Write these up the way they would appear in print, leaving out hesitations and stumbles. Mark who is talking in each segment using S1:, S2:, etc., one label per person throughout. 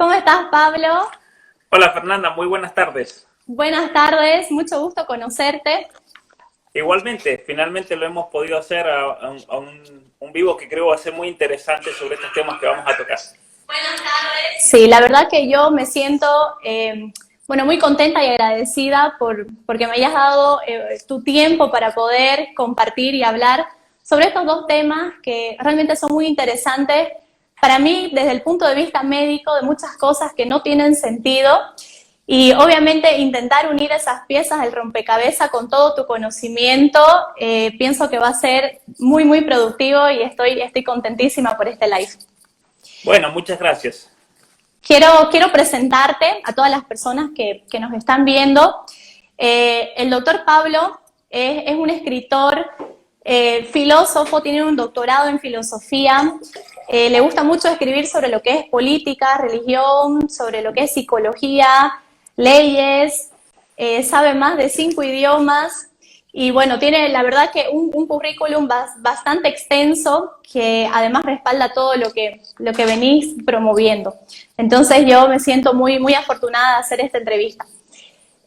S1: ¿Cómo estás, Pablo?
S2: Hola Fernanda, muy buenas tardes.
S1: Buenas tardes, mucho gusto conocerte.
S2: Igualmente, finalmente lo hemos podido hacer a un vivo que creo va a ser muy interesante sobre estos temas que vamos a tocar.
S1: Sí, la verdad que yo me siento, muy contenta y agradecida porque me hayas dado tu tiempo para poder compartir y hablar sobre estos dos temas que realmente son muy interesantes para mí desde el punto de vista médico, de muchas cosas que no tienen sentido. Y obviamente intentar unir esas piezas del rompecabezas con todo tu conocimiento, pienso que va a ser muy, muy productivo y estoy contentísima por este live.
S2: Bueno, muchas gracias.
S1: Quiero presentarte a todas las personas que nos están viendo. El doctor Pablo es un escritor, filósofo, tiene un doctorado en filosofía, le gusta mucho escribir sobre lo que es política, religión, sobre lo que es psicología, leyes, sabe más de 5 idiomas y bueno, tiene la verdad que un currículum bastante extenso que además respalda todo lo que venís promoviendo. Entonces yo me siento muy, muy afortunada de hacer esta entrevista.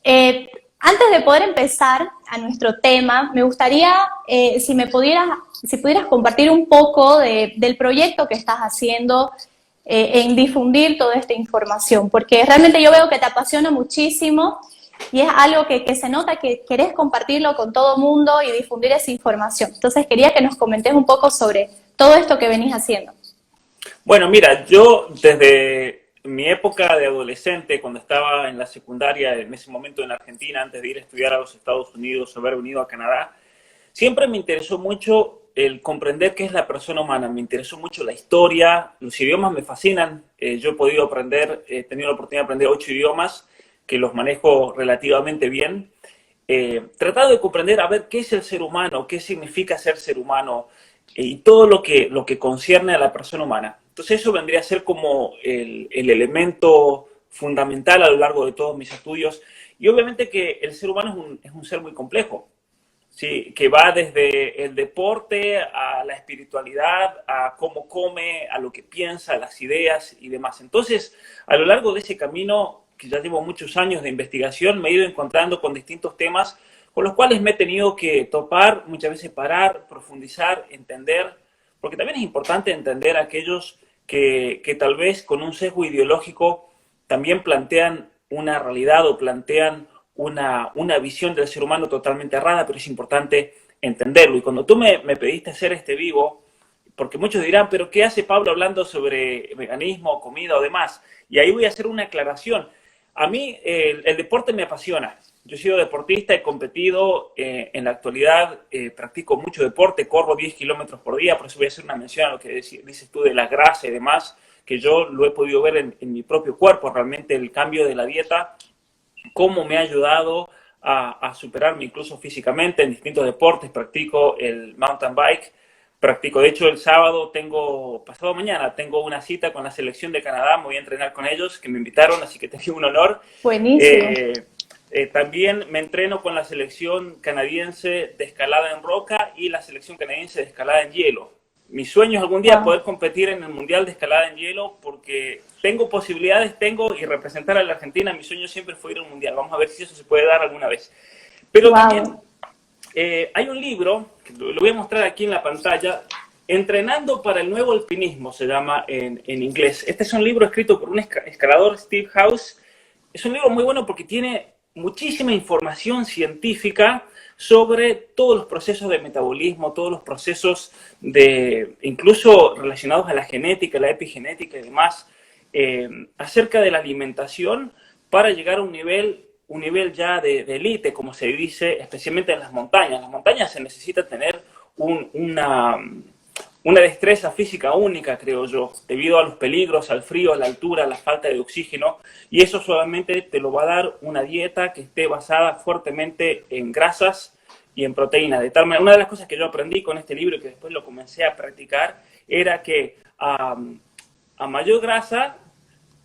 S1: Eh, Antes de poder empezar a nuestro tema, me gustaría si pudieras compartir un poco del proyecto que estás haciendo en difundir toda esta información, porque realmente yo veo que te apasiona muchísimo y es algo que se nota que querés compartirlo con todo el mundo y difundir esa información. Entonces quería que nos comentes un poco sobre todo esto que venís haciendo.
S2: Bueno, mira, yo desde mi época de adolescente, cuando estaba en la secundaria, en ese momento en Argentina, antes de ir a estudiar a los Estados Unidos o haber venido a Canadá, siempre me interesó mucho el comprender qué es la persona humana. Me interesó mucho la historia, los idiomas me fascinan. Yo he podido aprender, he tenido la oportunidad de aprender 8 idiomas, que los manejo relativamente bien. Tratado de comprender a ver qué es el ser humano, qué significa ser ser humano y todo lo que concierne a la persona humana. Entonces eso vendría a ser como el elemento fundamental a lo largo de todos mis estudios. Y obviamente que el ser humano es un ser muy complejo. Sí, que va desde el deporte a la espiritualidad, a cómo come, a lo que piensa, a las ideas y demás. Entonces, a lo largo de ese camino, que ya llevo muchos años de investigación, me he ido encontrando con distintos temas con los cuales me he tenido que topar, muchas veces parar, profundizar, entender, porque también es importante entender a aquellos que tal vez con un sesgo ideológico también plantean una realidad o plantean una visión del ser humano totalmente errada, pero es importante entenderlo. Y cuando tú me pediste hacer este vivo, porque muchos dirán, pero ¿qué hace Pablo hablando sobre veganismo, comida o demás? Y ahí voy a hacer una aclaración. A mí el deporte me apasiona. Yo he sido deportista, he competido, en la actualidad practico mucho deporte, corro 10 kilómetros por día, por eso voy a hacer una mención a lo que dices tú de la grasa y demás, que yo lo he podido ver en mi propio cuerpo, realmente el cambio de la dieta cómo me ha ayudado a superarme incluso físicamente en distintos deportes. Practico el mountain bike, practico, de hecho el sábado pasado mañana, tengo una cita con la selección de Canadá, me voy a entrenar con ellos, que me invitaron, así que tengo un honor.
S1: Buenísimo.
S2: Eh, También me entreno con la selección canadiense de escalada en roca y la selección canadiense de escalada en hielo. Mi sueño es algún día
S1: Wow.
S2: poder competir en el Mundial de Escalada en Hielo porque tengo posibilidades, y representar a la Argentina. Mi sueño siempre fue ir al Mundial. Vamos a ver si eso se puede dar alguna vez. Pero también
S1: Wow.
S2: hay un libro, que lo voy a mostrar aquí en la pantalla, Entrenando para el Nuevo Alpinismo, se llama en inglés. Este es un libro escrito por un escalador, Steve House. Es un libro muy bueno porque tiene muchísima información científica sobre todos los procesos de metabolismo, todos los procesos incluso relacionados a la genética, la epigenética y demás, acerca de la alimentación para llegar a un nivel ya de élite, como se dice, especialmente en las montañas. En las montañas se necesita tener una destreza física única, creo yo, debido a los peligros, al frío, a la altura, a la falta de oxígeno, y eso solamente te lo va a dar una dieta que esté basada fuertemente en grasas y en proteínas. De tal manera, una de las cosas que yo aprendí con este libro y que después lo comencé a practicar era que a mayor grasa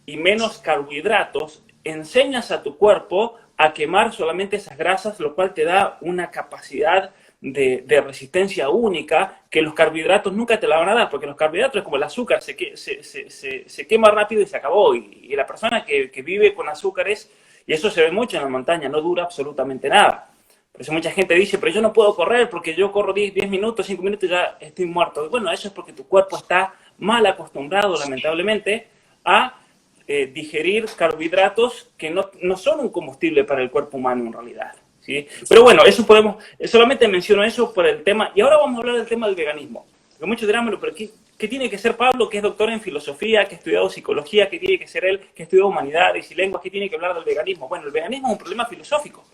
S2: y menos carbohidratos, enseñas a tu cuerpo a quemar solamente esas grasas, lo cual te da una capacidad de resistencia única que los carbohidratos nunca te la van a dar, porque los carbohidratos es como el azúcar, se quema rápido y se acabó. Y la persona que vive con azúcares, y eso se ve mucho en la montaña, no dura absolutamente nada. Por eso mucha gente dice, pero yo no puedo correr porque yo corro 10 minutos, 5 minutos y ya estoy muerto. Y bueno, eso es porque tu cuerpo está mal acostumbrado, lamentablemente, a digerir carbohidratos que no son un combustible para el cuerpo humano en realidad, ¿sí? Pero bueno, eso solamente menciono eso por el tema. Y ahora vamos a hablar del tema del veganismo. Porque muchos dirán, bueno, pero ¿qué tiene que ser Pablo, que es doctor en filosofía, que ha estudiado psicología, qué tiene que ser él, que ha estudiado humanidades y lenguas, qué tiene que hablar del veganismo? Bueno, el veganismo es un problema filosófico.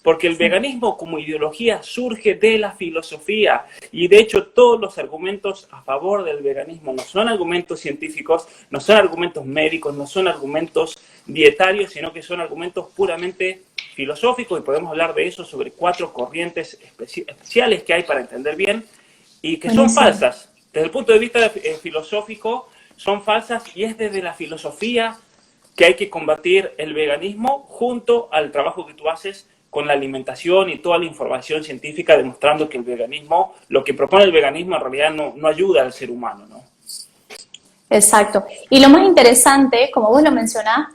S2: Porque el veganismo como ideología surge de la filosofía y de hecho todos los argumentos a favor del veganismo no son argumentos científicos, no son argumentos médicos, no son argumentos dietarios, sino que son argumentos puramente filosóficos y podemos hablar de eso sobre 4 corrientes especiales que hay para entender bien y que son falsas. Desde el punto de vista filosófico son falsas y es desde la filosofía que hay que combatir el veganismo junto al trabajo que tú haces con la alimentación y toda la información científica demostrando que el veganismo, lo que propone el veganismo en realidad no ayuda al ser humano, ¿no?
S1: Exacto. Y lo más interesante, como vos lo mencionás,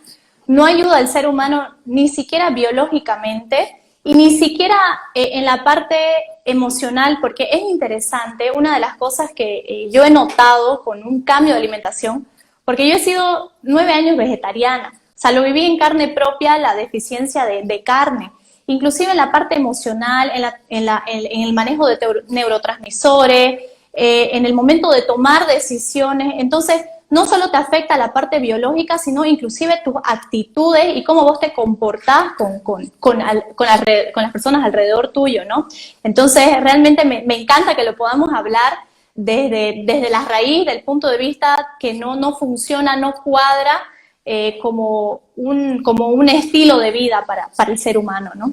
S1: no ayuda al ser humano ni siquiera biológicamente y ni siquiera en la parte emocional, porque es interesante, una de las cosas que yo he notado con un cambio de alimentación, porque yo he sido 9 años vegetariana, o sea, lo viví en carne propia, la deficiencia de carne. Inclusive en la parte emocional, en el manejo de neurotransmisores, en el momento de tomar decisiones. Entonces, no solo te afecta la parte biológica, sino inclusive tus actitudes y cómo vos te comportás con las personas alrededor tuyo, ¿no? Entonces, realmente me encanta que lo podamos hablar desde la raíz, del punto de vista que no funciona, no cuadra, como un estilo de vida para el ser humano, ¿no?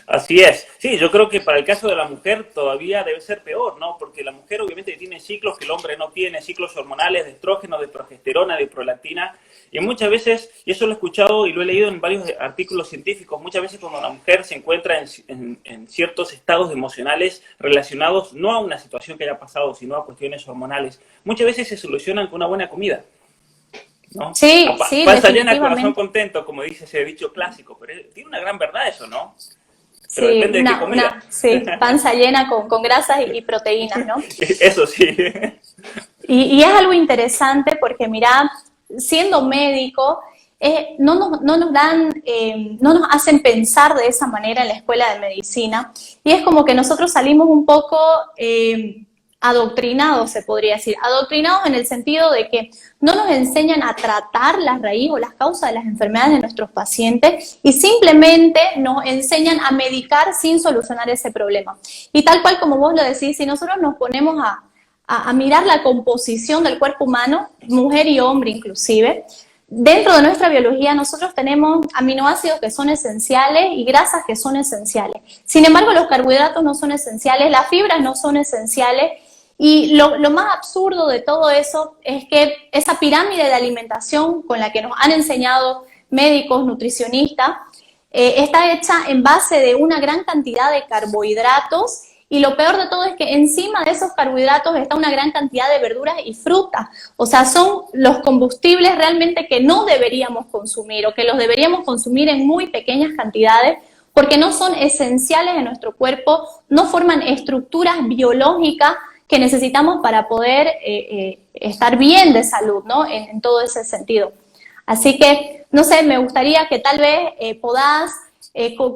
S2: Así es. Sí, yo creo que para el caso de la mujer todavía debe ser peor, ¿no? Porque la mujer obviamente tiene ciclos que el hombre no tiene, ciclos hormonales de estrógeno, de progesterona, de prolactina, y muchas veces, y eso lo he escuchado y lo he leído en varios artículos científicos, muchas veces cuando la mujer se encuentra en ciertos estados emocionales relacionados no a una situación que haya pasado, sino a cuestiones hormonales, muchas veces se solucionan con una buena comida, ¿no?
S1: Sí, sí,
S2: panza llena, corazón contento, como dice ese dicho clásico, pero tiene una gran verdad eso, ¿no? Pero
S1: sí,
S2: depende de qué comida.
S1: sí, panza llena con grasas y proteínas, ¿no?
S2: Eso sí.
S1: Y es algo interesante porque, mirá, siendo médico, no nos hacen pensar de esa manera en la escuela de medicina. Y es como que nosotros salimos un poco adoctrinados, se podría decir. Adoctrinados en el sentido de que no nos enseñan a tratar la raíz o las causas de las enfermedades de nuestros pacientes y simplemente nos enseñan a medicar sin solucionar ese problema. Y tal cual como vos lo decís, si nosotros nos ponemos a mirar la composición del cuerpo humano, mujer y hombre inclusive, dentro de nuestra biología nosotros tenemos aminoácidos que son esenciales y grasas que son esenciales. Sin embargo, los carbohidratos no son esenciales, las fibras no son esenciales. Y lo más absurdo de todo eso es que esa pirámide de alimentación con la que nos han enseñado médicos, nutricionistas, está hecha en base de una gran cantidad de carbohidratos y lo peor de todo es que encima de esos carbohidratos está una gran cantidad de verduras y frutas. O sea, son los combustibles realmente que no deberíamos consumir o que los deberíamos consumir en muy pequeñas cantidades porque no son esenciales en nuestro cuerpo, no forman estructuras biológicas que necesitamos para poder estar bien de salud, ¿no? En todo ese sentido. Así que, no sé, me gustaría que tal vez podás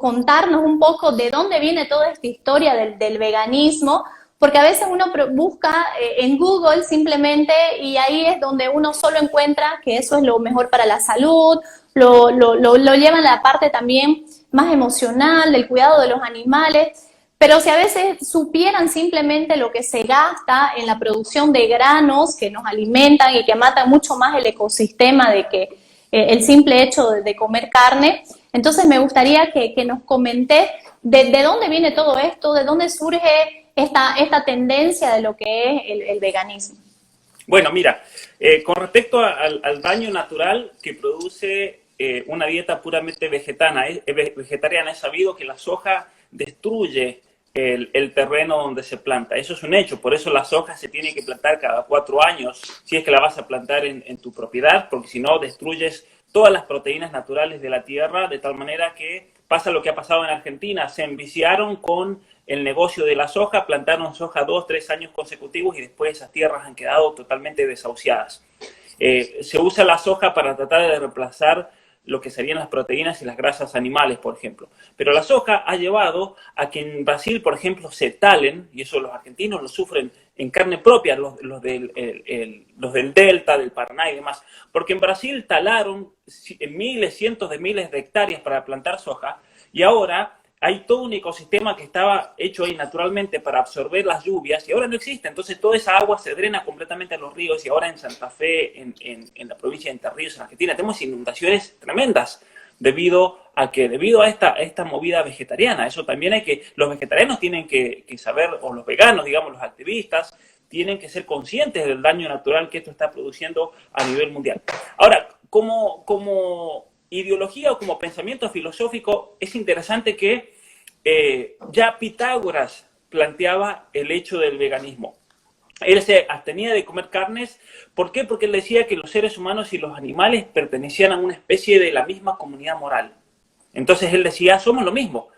S1: contarnos un poco de dónde viene toda esta historia del veganismo, porque a veces uno busca en Google simplemente y ahí es donde uno solo encuentra que eso es lo mejor para la salud, lo lleva en la parte también más emocional, del cuidado de los animales. Pero si a veces supieran simplemente lo que se gasta en la producción de granos que nos alimentan y que matan mucho más el ecosistema de que el simple hecho de comer carne, entonces me gustaría que nos comentes de dónde viene todo esto, de dónde surge esta tendencia de lo que es el veganismo.
S2: Bueno, mira, con respecto al daño natural que produce una dieta puramente vegetariana, es sabido que la soja destruye el terreno donde se planta. Eso es un hecho, por eso la soja se tiene que plantar cada 4 años, si es que la vas a plantar en tu propiedad, porque si no destruyes todas las proteínas naturales de la tierra, de tal manera que pasa lo que ha pasado en Argentina, se enviciaron con el negocio de la soja, plantaron soja 2, 3 años consecutivos y después esas tierras han quedado totalmente desahuciadas. Se usa la soja para tratar de reemplazar lo que serían las proteínas y las grasas animales, por ejemplo. Pero la soja ha llevado a que en Brasil, por ejemplo, se talen, y eso los argentinos lo sufren en carne propia, los del Delta, del Paraná y demás, porque en Brasil talaron miles, cientos de miles de hectáreas para plantar soja, y ahora hay todo un ecosistema que estaba hecho ahí naturalmente para absorber las lluvias y ahora no existe. Entonces toda esa agua se drena completamente a los ríos y ahora en Santa Fe, en la provincia de Entre Ríos, en Argentina, tenemos inundaciones tremendas debido a esta movida vegetariana. Eso también los vegetarianos tienen que saber, o los veganos, digamos, los activistas, tienen que ser conscientes del daño natural que esto está produciendo a nivel mundial. Ahora, como ideología o como pensamiento filosófico, es interesante que ya Pitágoras planteaba el hecho del veganismo. Él se abstenía de comer carnes. ¿Por qué? Porque él decía que los seres humanos y los animales pertenecían a una especie de la misma comunidad moral. Entonces él decía, somos lo mismo.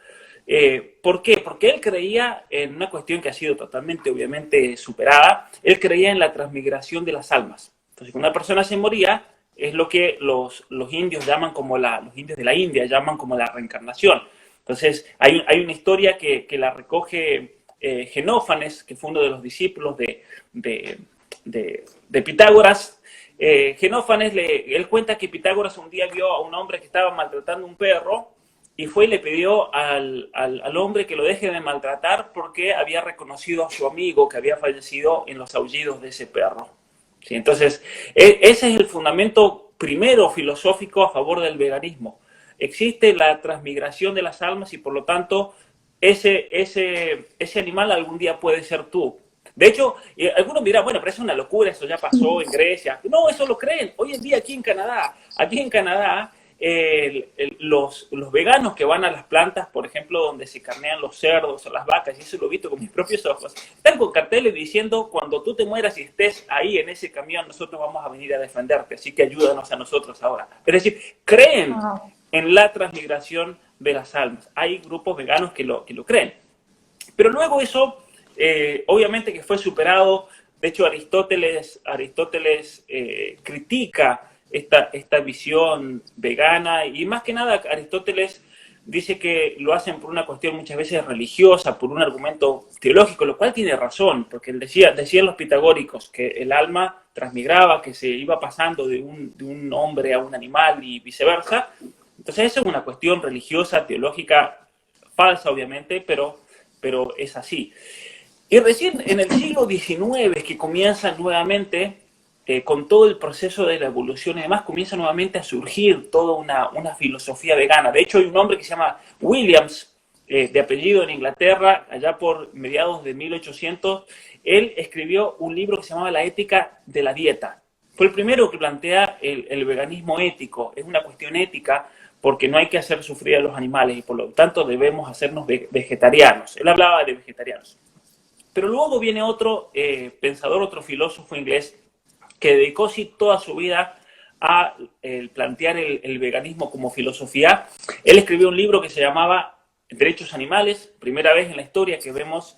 S2: ¿Por qué? Porque él creía en una cuestión que ha sido totalmente, obviamente, superada. Él creía en la transmigración de las almas. Entonces, cuando una persona se moría, es lo que los indios llaman como los indios de la India llaman como la reencarnación. Entonces, hay una historia que la recoge Genófanes, que fue uno de los discípulos de Pitágoras. Genófanes, él cuenta que Pitágoras un día vio a un hombre que estaba maltratando a un perro y fue y le pidió al hombre que lo deje de maltratar porque había reconocido a su amigo que había fallecido en los aullidos de ese perro. ¿Sí? Entonces, ese es el fundamento primero filosófico a favor del veganismo. Existe la transmigración de las almas y por lo tanto ese animal algún día puede ser tú. De hecho, algunos dirán, bueno, pero eso es una locura, eso ya pasó en Grecia. No, eso lo creen. Hoy en día aquí en Canadá, los veganos que van a las plantas, por ejemplo, donde se carnean los cerdos o las vacas, y eso lo he visto con mis propios ojos, están con carteles diciendo, cuando tú te mueras y estés ahí en ese camión, nosotros vamos a venir a defenderte, así que ayúdanos a nosotros ahora. Es decir, creen en la transmigración de las almas. Hay grupos veganos que lo creen. Pero luego eso, obviamente que fue superado. De hecho, Aristóteles critica esta visión vegana y más que nada Aristóteles dice que lo hacen por una cuestión muchas veces religiosa, por un argumento teológico, lo cual tiene razón, porque él decían los pitagóricos que el alma transmigraba, que se iba pasando de un hombre a un animal y viceversa. Entonces eso es una cuestión religiosa, teológica, falsa obviamente, pero es así. Y recién en el siglo XIX es que comienza nuevamente, con todo el proceso de la evolución y demás, comienza nuevamente a surgir toda una filosofía vegana. De hecho, hay un hombre que se llama Williams, de apellido en Inglaterra, allá por mediados de 1800, él escribió un libro que se llamaba La ética de la dieta. Fue el primero que plantea el veganismo ético. Es una cuestión ética porque no hay que hacer sufrir a los animales y por lo tanto debemos hacernos vegetarianos. Él hablaba de vegetarianos. Pero luego viene otro pensador, otro filósofo inglés, que dedicó sí toda su vida a plantear el veganismo como filosofía. Él escribió un libro que se llamaba Derechos Animales, primera vez en la historia que vemos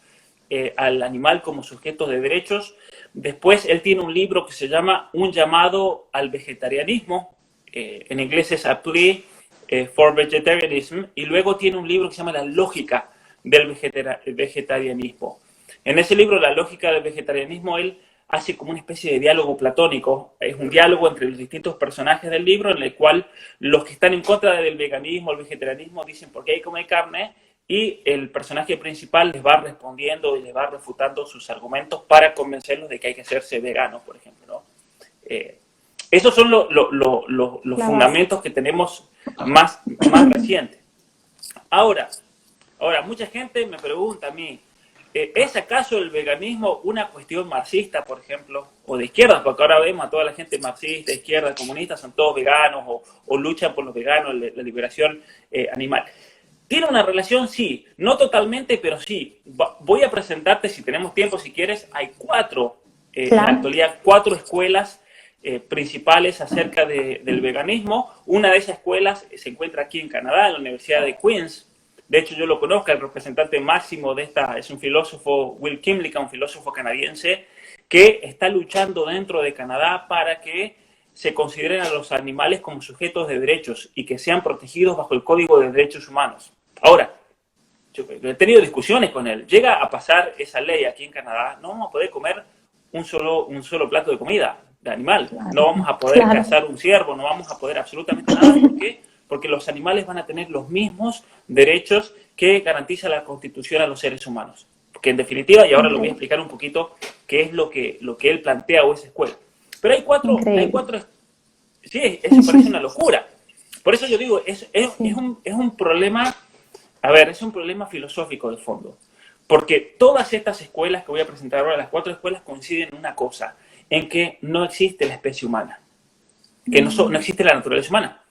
S2: al animal como sujeto de derechos. Después él tiene un libro que se llama Un llamado al vegetarianismo, en inglés es A Plea for Vegetarianism, y luego tiene un libro que se llama La lógica del vegetarianismo. En ese libro, La lógica del vegetarianismo, él hace como una especie de diálogo platónico. Es un diálogo entre los distintos personajes del libro en el cual los que están en contra del veganismo, el vegetarianismo, dicen por qué hay que comer carne y el personaje principal les va respondiendo y les va refutando sus argumentos para convencerlos de que hay que hacerse vegano, por ejemplo, ¿no? Esos son los fundamentos que tenemos más recientes. Ahora, mucha gente me pregunta a mí, ¿es acaso el veganismo una cuestión marxista, por ejemplo, o de izquierda? Porque ahora vemos a toda la gente marxista, izquierda, comunista, son todos veganos o luchan por los veganos, la liberación animal. ¿Tiene una relación? Sí. No totalmente, pero sí. Voy a presentarte, si tenemos tiempo, si quieres. Hay en la
S1: Claro.
S2: actualidad, 4 escuelas principales acerca del veganismo. Una de esas escuelas se encuentra aquí en Canadá, en la Universidad de Queen's. De hecho, yo lo conozco, el representante máximo de esta es un filósofo, Will Kimlicka, un filósofo canadiense, que está luchando dentro de Canadá para que se consideren a los animales como sujetos de derechos y que sean protegidos bajo el Código de Derechos Humanos. Ahora, yo he tenido discusiones con él. Llega a pasar esa ley aquí en Canadá, no vamos a poder comer un solo plato de comida de animal.
S1: Claro,
S2: No vamos a poder
S1: claro.
S2: cazar un ciervo, no vamos a poder absolutamente nada. ¿Por qué? Porque los animales van a tener los mismos derechos que garantiza la Constitución a los seres humanos. Porque en definitiva, y ahora lo voy a explicar un poquito, qué es lo que él plantea o esa escuela. Pero hay cuatro, sí, eso parece una locura. Por eso yo digo, es un problema, a ver, es un problema filosófico de fondo. Porque todas estas escuelas que voy a presentar ahora, las 4 escuelas, coinciden en una cosa, en que no existe la especie humana, que no existe la naturaleza humana.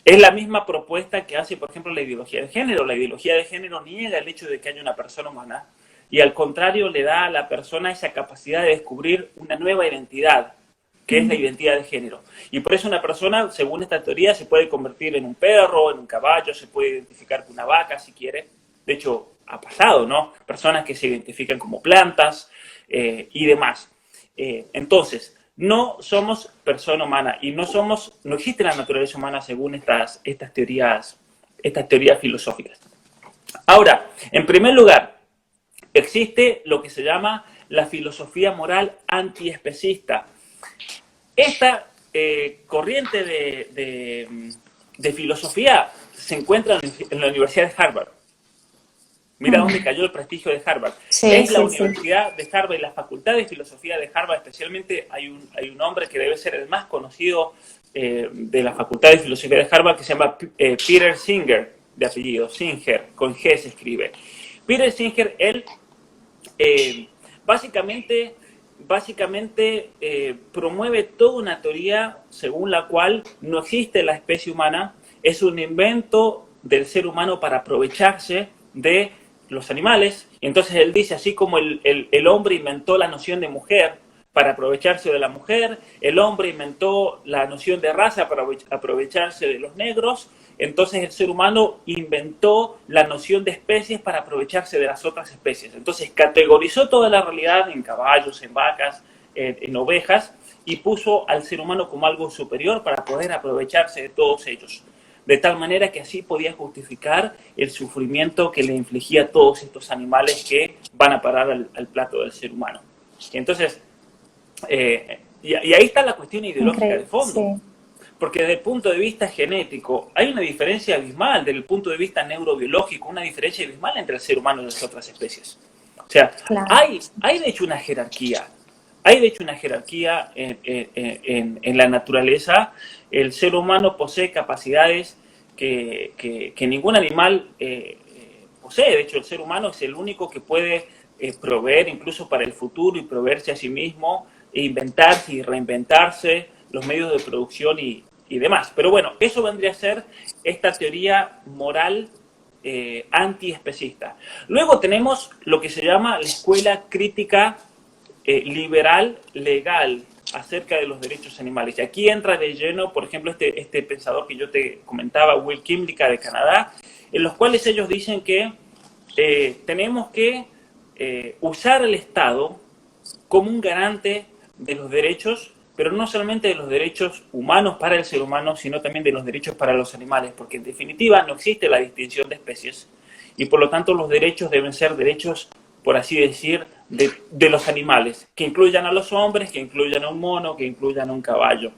S2: Es la misma propuesta que hace, por ejemplo, la ideología de género. La ideología de género niega el hecho de que haya una persona humana y al contrario le da a la persona esa capacidad de descubrir una nueva identidad, que es la identidad de género. Y por eso una persona, según esta teoría, se puede convertir en un perro, en un caballo, se puede identificar con una vaca si quiere. De hecho, ha pasado, ¿no? Personas que se identifican como plantas y demás. Entonces, no somos persona humana y no existe la naturaleza humana según estas teorías filosóficas. Ahora, en primer lugar, existe lo que se llama la filosofía moral antiespecista. Esta corriente de filosofía se encuentra en la Universidad de Harvard. Mira dónde cayó el prestigio de Harvard.
S1: Sí,
S2: La
S1: sí,
S2: Universidad de Harvard y la Facultad de Filosofía de Harvard, especialmente hay un hombre que debe ser el más conocido de la Facultad de Filosofía de Harvard, que se llama Peter Singer, de apellido, Singer, con G se escribe. Peter Singer, él básicamente promueve toda una teoría según la cual no existe la especie humana, es un invento del ser humano para aprovecharse de los animales. Y entonces él dice, así como el hombre inventó la noción de mujer para aprovecharse de la mujer, el hombre inventó la noción de raza para aprovecharse de los negros, entonces el ser humano inventó la noción de especies para aprovecharse de las otras especies. Entonces categorizó toda la realidad en caballos, en vacas, en ovejas, y puso al ser humano como algo superior para poder aprovecharse de todos ellos. De tal manera que así podía justificar el sufrimiento que le infligía a todos estos animales que van a parar al plato del ser humano. Y entonces, y ahí está la cuestión ideológica de fondo.
S1: Sí.
S2: Porque desde el punto de vista genético hay una diferencia abismal, desde el punto de vista neurobiológico, una diferencia abismal entre el ser humano y las otras especies. O sea,
S1: Claro.
S2: hay de hecho una jerarquía. Hay de hecho una jerarquía en la naturaleza. El ser humano posee capacidades que ningún animal posee. De hecho, el ser humano es el único que puede proveer incluso para el futuro y proveerse a sí mismo, e inventarse y reinventarse los medios de producción y demás. Pero bueno, eso vendría a ser esta teoría moral antiespecista. Luego tenemos lo que se llama la escuela crítica liberal legal acerca de los derechos animales. Y aquí entra de lleno, por ejemplo, este pensador que yo te comentaba, Will Kimlicka de Canadá, en los cuales ellos dicen que tenemos que usar al Estado como un garante de los derechos, pero no solamente de los derechos humanos para el ser humano, sino también de los derechos para los animales, porque en definitiva no existe la distinción de especies y por lo tanto los derechos deben ser derechos, por así decir, de los animales, que incluyan a los hombres, que incluyan a un mono, que incluyan a un caballo.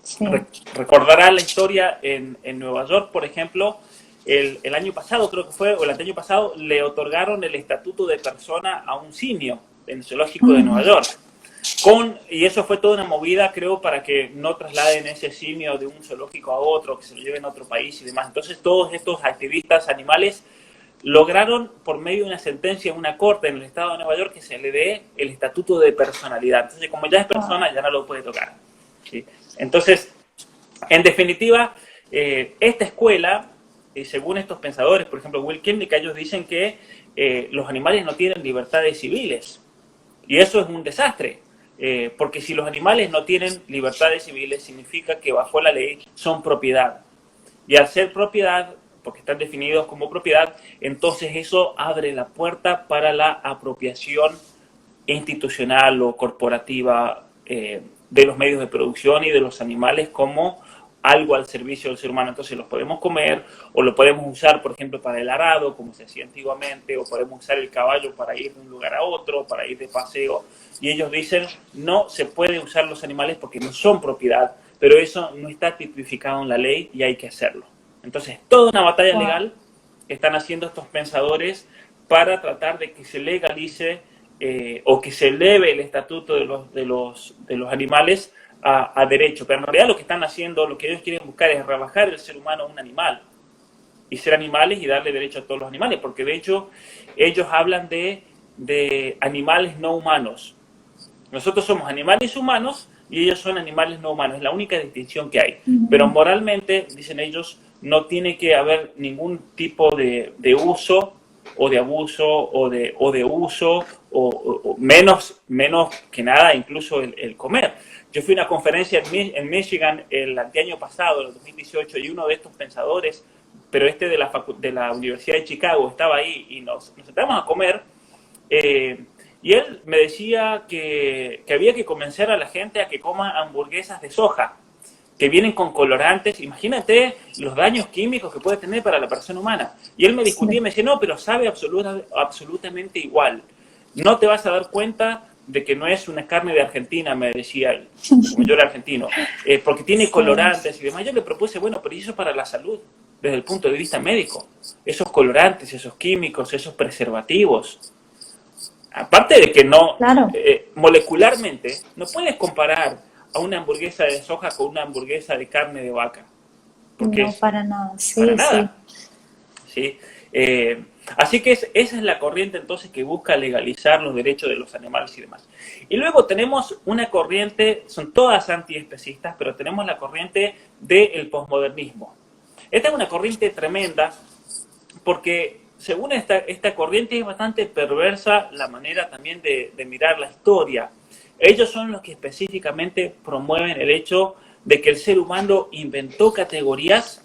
S2: Sí. Recordará la historia en Nueva York, por ejemplo, el año pasado, creo que fue, o el año pasado, le otorgaron el estatuto de persona a un simio en el zoológico de Nueva York. Y eso fue toda una movida, creo, para que no trasladen ese simio de un zoológico a otro, que se lo lleven a otro país y demás. Entonces todos estos activistas animales lograron, por medio de una sentencia en una corte en el estado de Nueva York, que se le dé el estatuto de personalidad. Entonces, como ya es persona, ya no lo puede tocar. ¿Sí? Entonces, en definitiva, esta escuela según estos pensadores, por ejemplo, Will Kempnick, ellos dicen que los animales no tienen libertades civiles. Y eso es un desastre, porque si los animales no tienen libertades civiles, significa que bajo la ley son propiedad. Y al ser propiedad, porque están definidos como propiedad, entonces eso abre la puerta para la apropiación institucional o corporativa de los medios de producción y de los animales como algo al servicio del ser humano. Entonces los podemos comer o lo podemos usar, por ejemplo, para el arado, como se hacía antiguamente, o podemos usar el caballo para ir de un lugar a otro, para ir de paseo. Y ellos dicen, no se puede usar los animales porque no son propiedad, pero eso no está tipificado en la ley y hay que hacerlo. Entonces, toda una batalla legal que están haciendo estos pensadores para tratar de que se legalice o que se eleve el estatuto de los animales a derecho. Pero en realidad lo que están haciendo, lo que ellos quieren buscar es rebajar el ser humano a un animal y ser animales y darle derecho a todos los animales, porque de hecho ellos hablan de animales no humanos. Nosotros somos animales humanos y ellos son animales no humanos, es la única distinción que hay. Pero moralmente, dicen ellos, no tiene que haber ningún tipo de uso o de abuso o de uso o menos que nada incluso el comer. Yo fui a una conferencia en Michigan el año pasado, el 2018, y uno de estos pensadores, pero de la Universidad de Chicago, estaba ahí y nos sentamos a comer. Y él me decía que había que convencer a la gente a que coma hamburguesas de soja, que vienen con colorantes. Imagínate los daños químicos que puede tener para la persona humana. Y él me discutía y me decía, no, pero sabe absolutamente igual. No te vas a dar cuenta de que no es una carne de Argentina, me decía él, como yo era argentino, porque tiene colorantes y demás. Yo le propuse, bueno, pero eso para la salud, desde el punto de vista médico. Esos colorantes, esos químicos, esos preservativos. Aparte de que no, molecularmente, no puedes comparar a una hamburguesa de soja con una hamburguesa de carne de vaca. Porque
S1: no, para nada. Sí,
S2: para nada. ¿Sí? Así que esa es la corriente entonces que busca legalizar los derechos de los animales y demás. Y luego tenemos una corriente, son todas antiespecistas, pero tenemos la corriente del posmodernismo. Esta es una corriente tremenda porque según esta corriente es bastante perversa la manera también de mirar la historia. Ellos son los que específicamente promueven el hecho de que el ser humano inventó categorías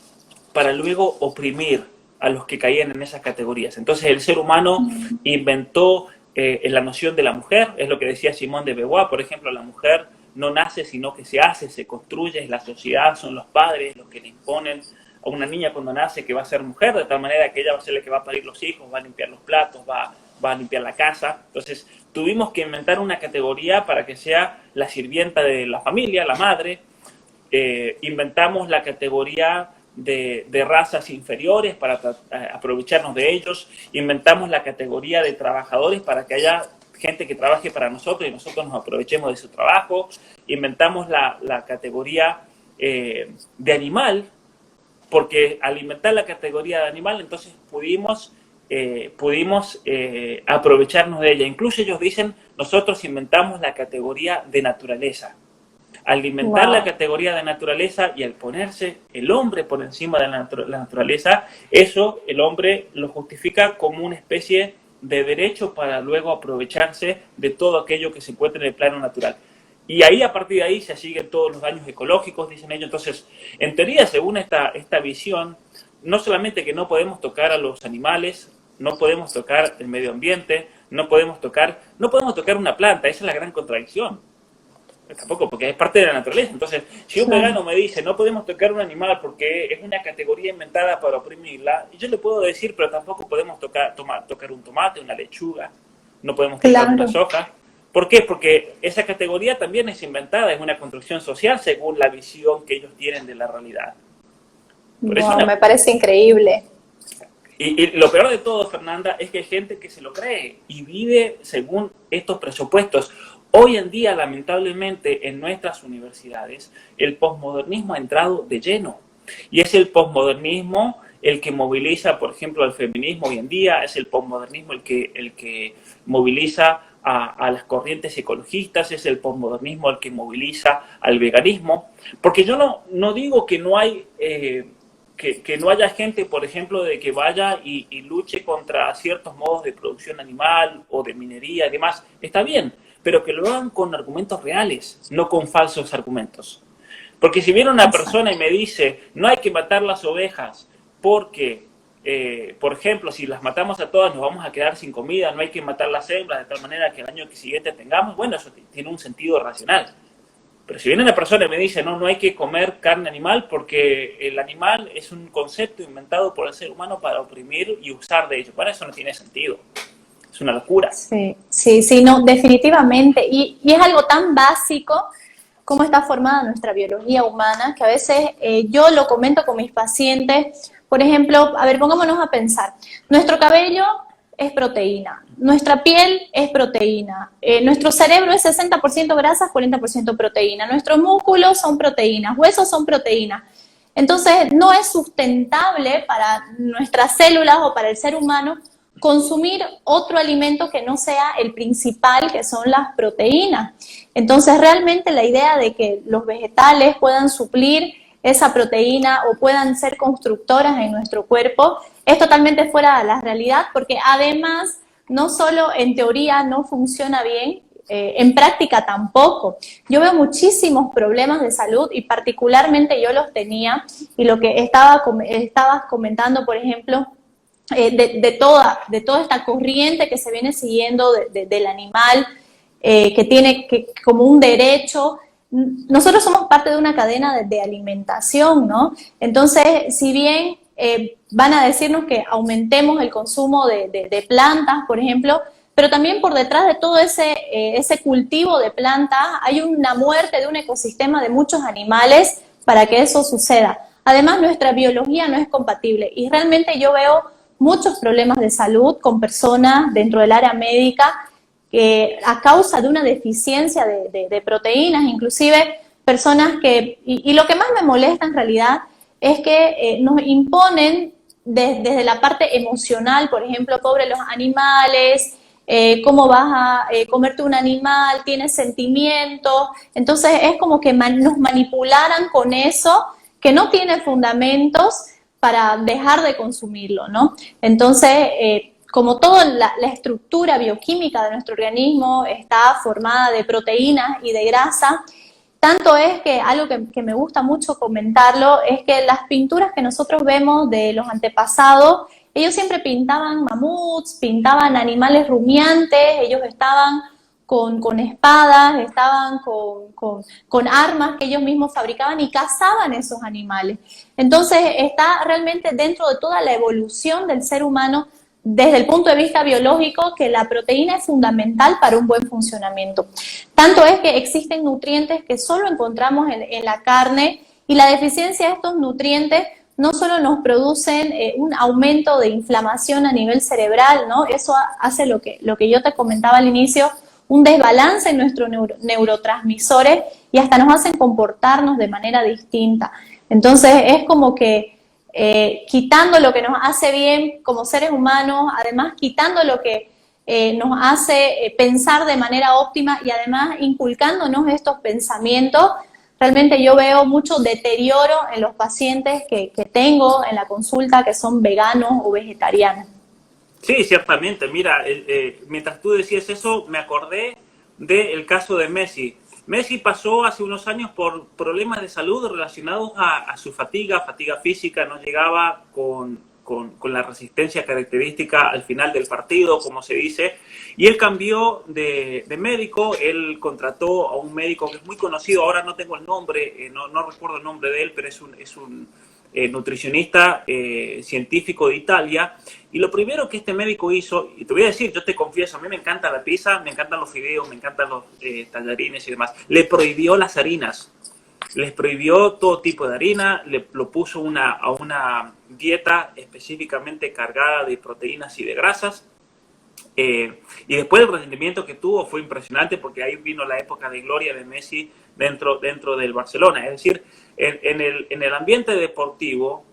S2: para luego oprimir a los que caían en esas categorías. Entonces el ser humano inventó la noción de la mujer, es lo que decía Simone de Beauvoir, por ejemplo, la mujer no nace sino que se hace, se construye, es la sociedad, son los padres los que le imponen a una niña cuando nace que va a ser mujer, de tal manera que ella va a ser la que va a parir los hijos, va a limpiar los platos, va a limpiar la casa. Entonces tuvimos que inventar una categoría para que sea la sirvienta de la familia, la madre. Inventamos la categoría de razas inferiores para aprovecharnos de ellos. Inventamos la categoría de trabajadores para que haya gente que trabaje para nosotros y nosotros nos aprovechemos de su trabajo. Inventamos la categoría de animal, porque al inventar la categoría de animal, entonces pudimos aprovecharnos de ella. Incluso ellos dicen, nosotros inventamos la categoría de naturaleza. Al inventar la categoría de naturaleza y al ponerse el hombre por encima de la naturaleza, eso el hombre lo justifica como una especie de derecho para luego aprovecharse de todo aquello que se encuentra en el plano natural. Y ahí, a partir de ahí, se siguen todos los daños ecológicos, dicen ellos. Entonces, en teoría, según esta visión, no solamente que no podemos tocar a los animales, no podemos tocar el medio ambiente, no podemos tocar una planta, esa es la gran contradicción. Tampoco, porque es parte de la naturaleza. Entonces, si un vegano me dice, no podemos tocar un animal porque es una categoría inventada para oprimirla, yo le puedo decir, pero tampoco podemos tocar un tomate, una lechuga, no podemos tocar una soja. ¿Por qué? Porque esa categoría también es inventada, es una construcción social según la visión que ellos tienen de la realidad.
S1: Me parece increíble.
S2: Y lo peor de todo, Fernanda, es que hay gente que se lo cree y vive según estos presupuestos. Hoy en día, lamentablemente, en nuestras universidades, el posmodernismo ha entrado de lleno. Y es el posmodernismo el que moviliza, por ejemplo, al feminismo hoy en día, es el posmodernismo el que moviliza a las corrientes ecologistas, es el posmodernismo el que moviliza al veganismo. Porque yo no digo que no hay que no haya gente, por ejemplo, de que vaya y luche contra ciertos modos de producción animal o de minería y demás. Está bien, pero que lo hagan con argumentos reales, no con falsos argumentos. Porque si viene una persona y me dice, no hay que matar las ovejas porque, por ejemplo, si las matamos a todas nos vamos a quedar sin comida, no hay que matar las hembras de tal manera que el año siguiente tengamos, bueno, eso tiene un sentido racional. Pero si viene una persona y me dice, no, no hay que comer carne animal porque el animal es un concepto inventado por el ser humano para oprimir y usar de ello. Bueno, eso no tiene sentido. Es una locura.
S1: Sí, sí, sí, no, definitivamente. Y es algo tan básico como está formada nuestra biología humana, que a veces yo lo comento con mis pacientes. Por ejemplo, a ver, pongámonos a pensar. Nuestro cabello es proteína, nuestra piel es proteína, nuestro cerebro es 60% grasas, 40% proteína, nuestros músculos son proteínas, huesos son proteínas. Entonces, no es sustentable para nuestras células o para el ser humano consumir otro alimento que no sea el principal, que son las proteínas. Entonces, realmente la idea de que los vegetales puedan suplir esa proteína o puedan ser constructoras en nuestro cuerpo es totalmente fuera de la realidad, porque además no solo en teoría no funciona bien, en práctica tampoco. Yo veo muchísimos problemas de salud y particularmente yo los tenía, y lo que estabas comentando, por ejemplo, de toda esta corriente que se viene siguiendo del animal, que tiene como un derecho. Nosotros somos parte de una cadena de alimentación, ¿no? Entonces, si bien van a decirnos que aumentemos el consumo de plantas, por ejemplo, pero también por detrás de todo ese cultivo de plantas hay una muerte de un ecosistema de muchos animales para que eso suceda. Además, nuestra biología no es compatible y realmente yo veo muchos problemas de salud con personas dentro del área médica a causa de una deficiencia de proteínas, inclusive personas que, y lo que más me molesta en realidad es que nos imponen desde la parte emocional, por ejemplo, pobre los animales, cómo vas a comerte un animal, tienes sentimientos, entonces es como que nos manipularan con eso que no tiene fundamentos para dejar de consumirlo, ¿no? Entonces, como toda la estructura bioquímica de nuestro organismo está formada de proteínas y de grasa, tanto es que algo que me gusta mucho comentarlo es que las pinturas que nosotros vemos de los antepasados, ellos siempre pintaban mamuts, pintaban animales rumiantes, ellos estaban con espadas, estaban con armas que ellos mismos fabricaban y cazaban esos animales. Entonces está realmente dentro de toda la evolución del ser humano desde el punto de vista biológico que la proteína es fundamental para un buen funcionamiento. Tanto es que existen nutrientes que solo encontramos en la carne y la deficiencia de estos nutrientes no solo nos producen un aumento de inflamación a nivel cerebral, ¿no? Eso hace lo que yo te comentaba al inicio, un desbalance en nuestros neurotransmisores y hasta nos hacen comportarnos de manera distinta. Entonces es como que quitando lo que nos hace bien como seres humanos, además quitando lo que nos hace pensar de manera óptima y además inculcándonos estos pensamientos, realmente yo veo mucho deterioro en los pacientes que tengo en la consulta que son veganos o vegetarianos.
S2: Sí, ciertamente. Mira, mientras tú decías eso, me acordé del caso de Messi. Messi pasó hace unos años por problemas de salud relacionados a su fatiga física, no llegaba con la resistencia característica al final del partido, como se dice, y él cambió de médico, él contrató a un médico que es muy conocido, ahora no tengo el nombre, no recuerdo el nombre de él, pero es un nutricionista científico de Italia, y lo primero que este médico hizo, y te voy a decir, yo te confieso, a mí me encanta la pizza, me encantan los fideos, me encantan los tallarines y demás, le prohibió las harinas, les prohibió todo tipo de harina, lo puso a una dieta específicamente cargada de proteínas y de grasas, y después el rendimiento que tuvo fue impresionante porque ahí vino la época de gloria de Messi dentro del Barcelona. Es decir, en el ambiente deportivo,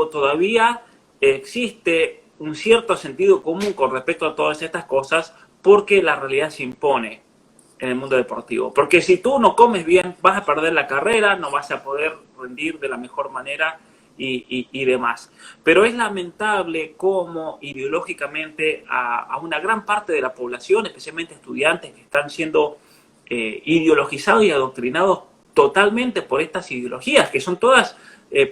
S2: todavía existe un cierto sentido común con respecto a todas estas cosas porque la realidad se impone en el mundo deportivo. Porque si tú no comes bien, vas a perder la carrera, no vas a poder rendir de la mejor manera y demás. Pero es lamentable cómo ideológicamente a una gran parte de la población, especialmente estudiantes que están siendo ideologizados y adoctrinados totalmente por estas ideologías, que son todas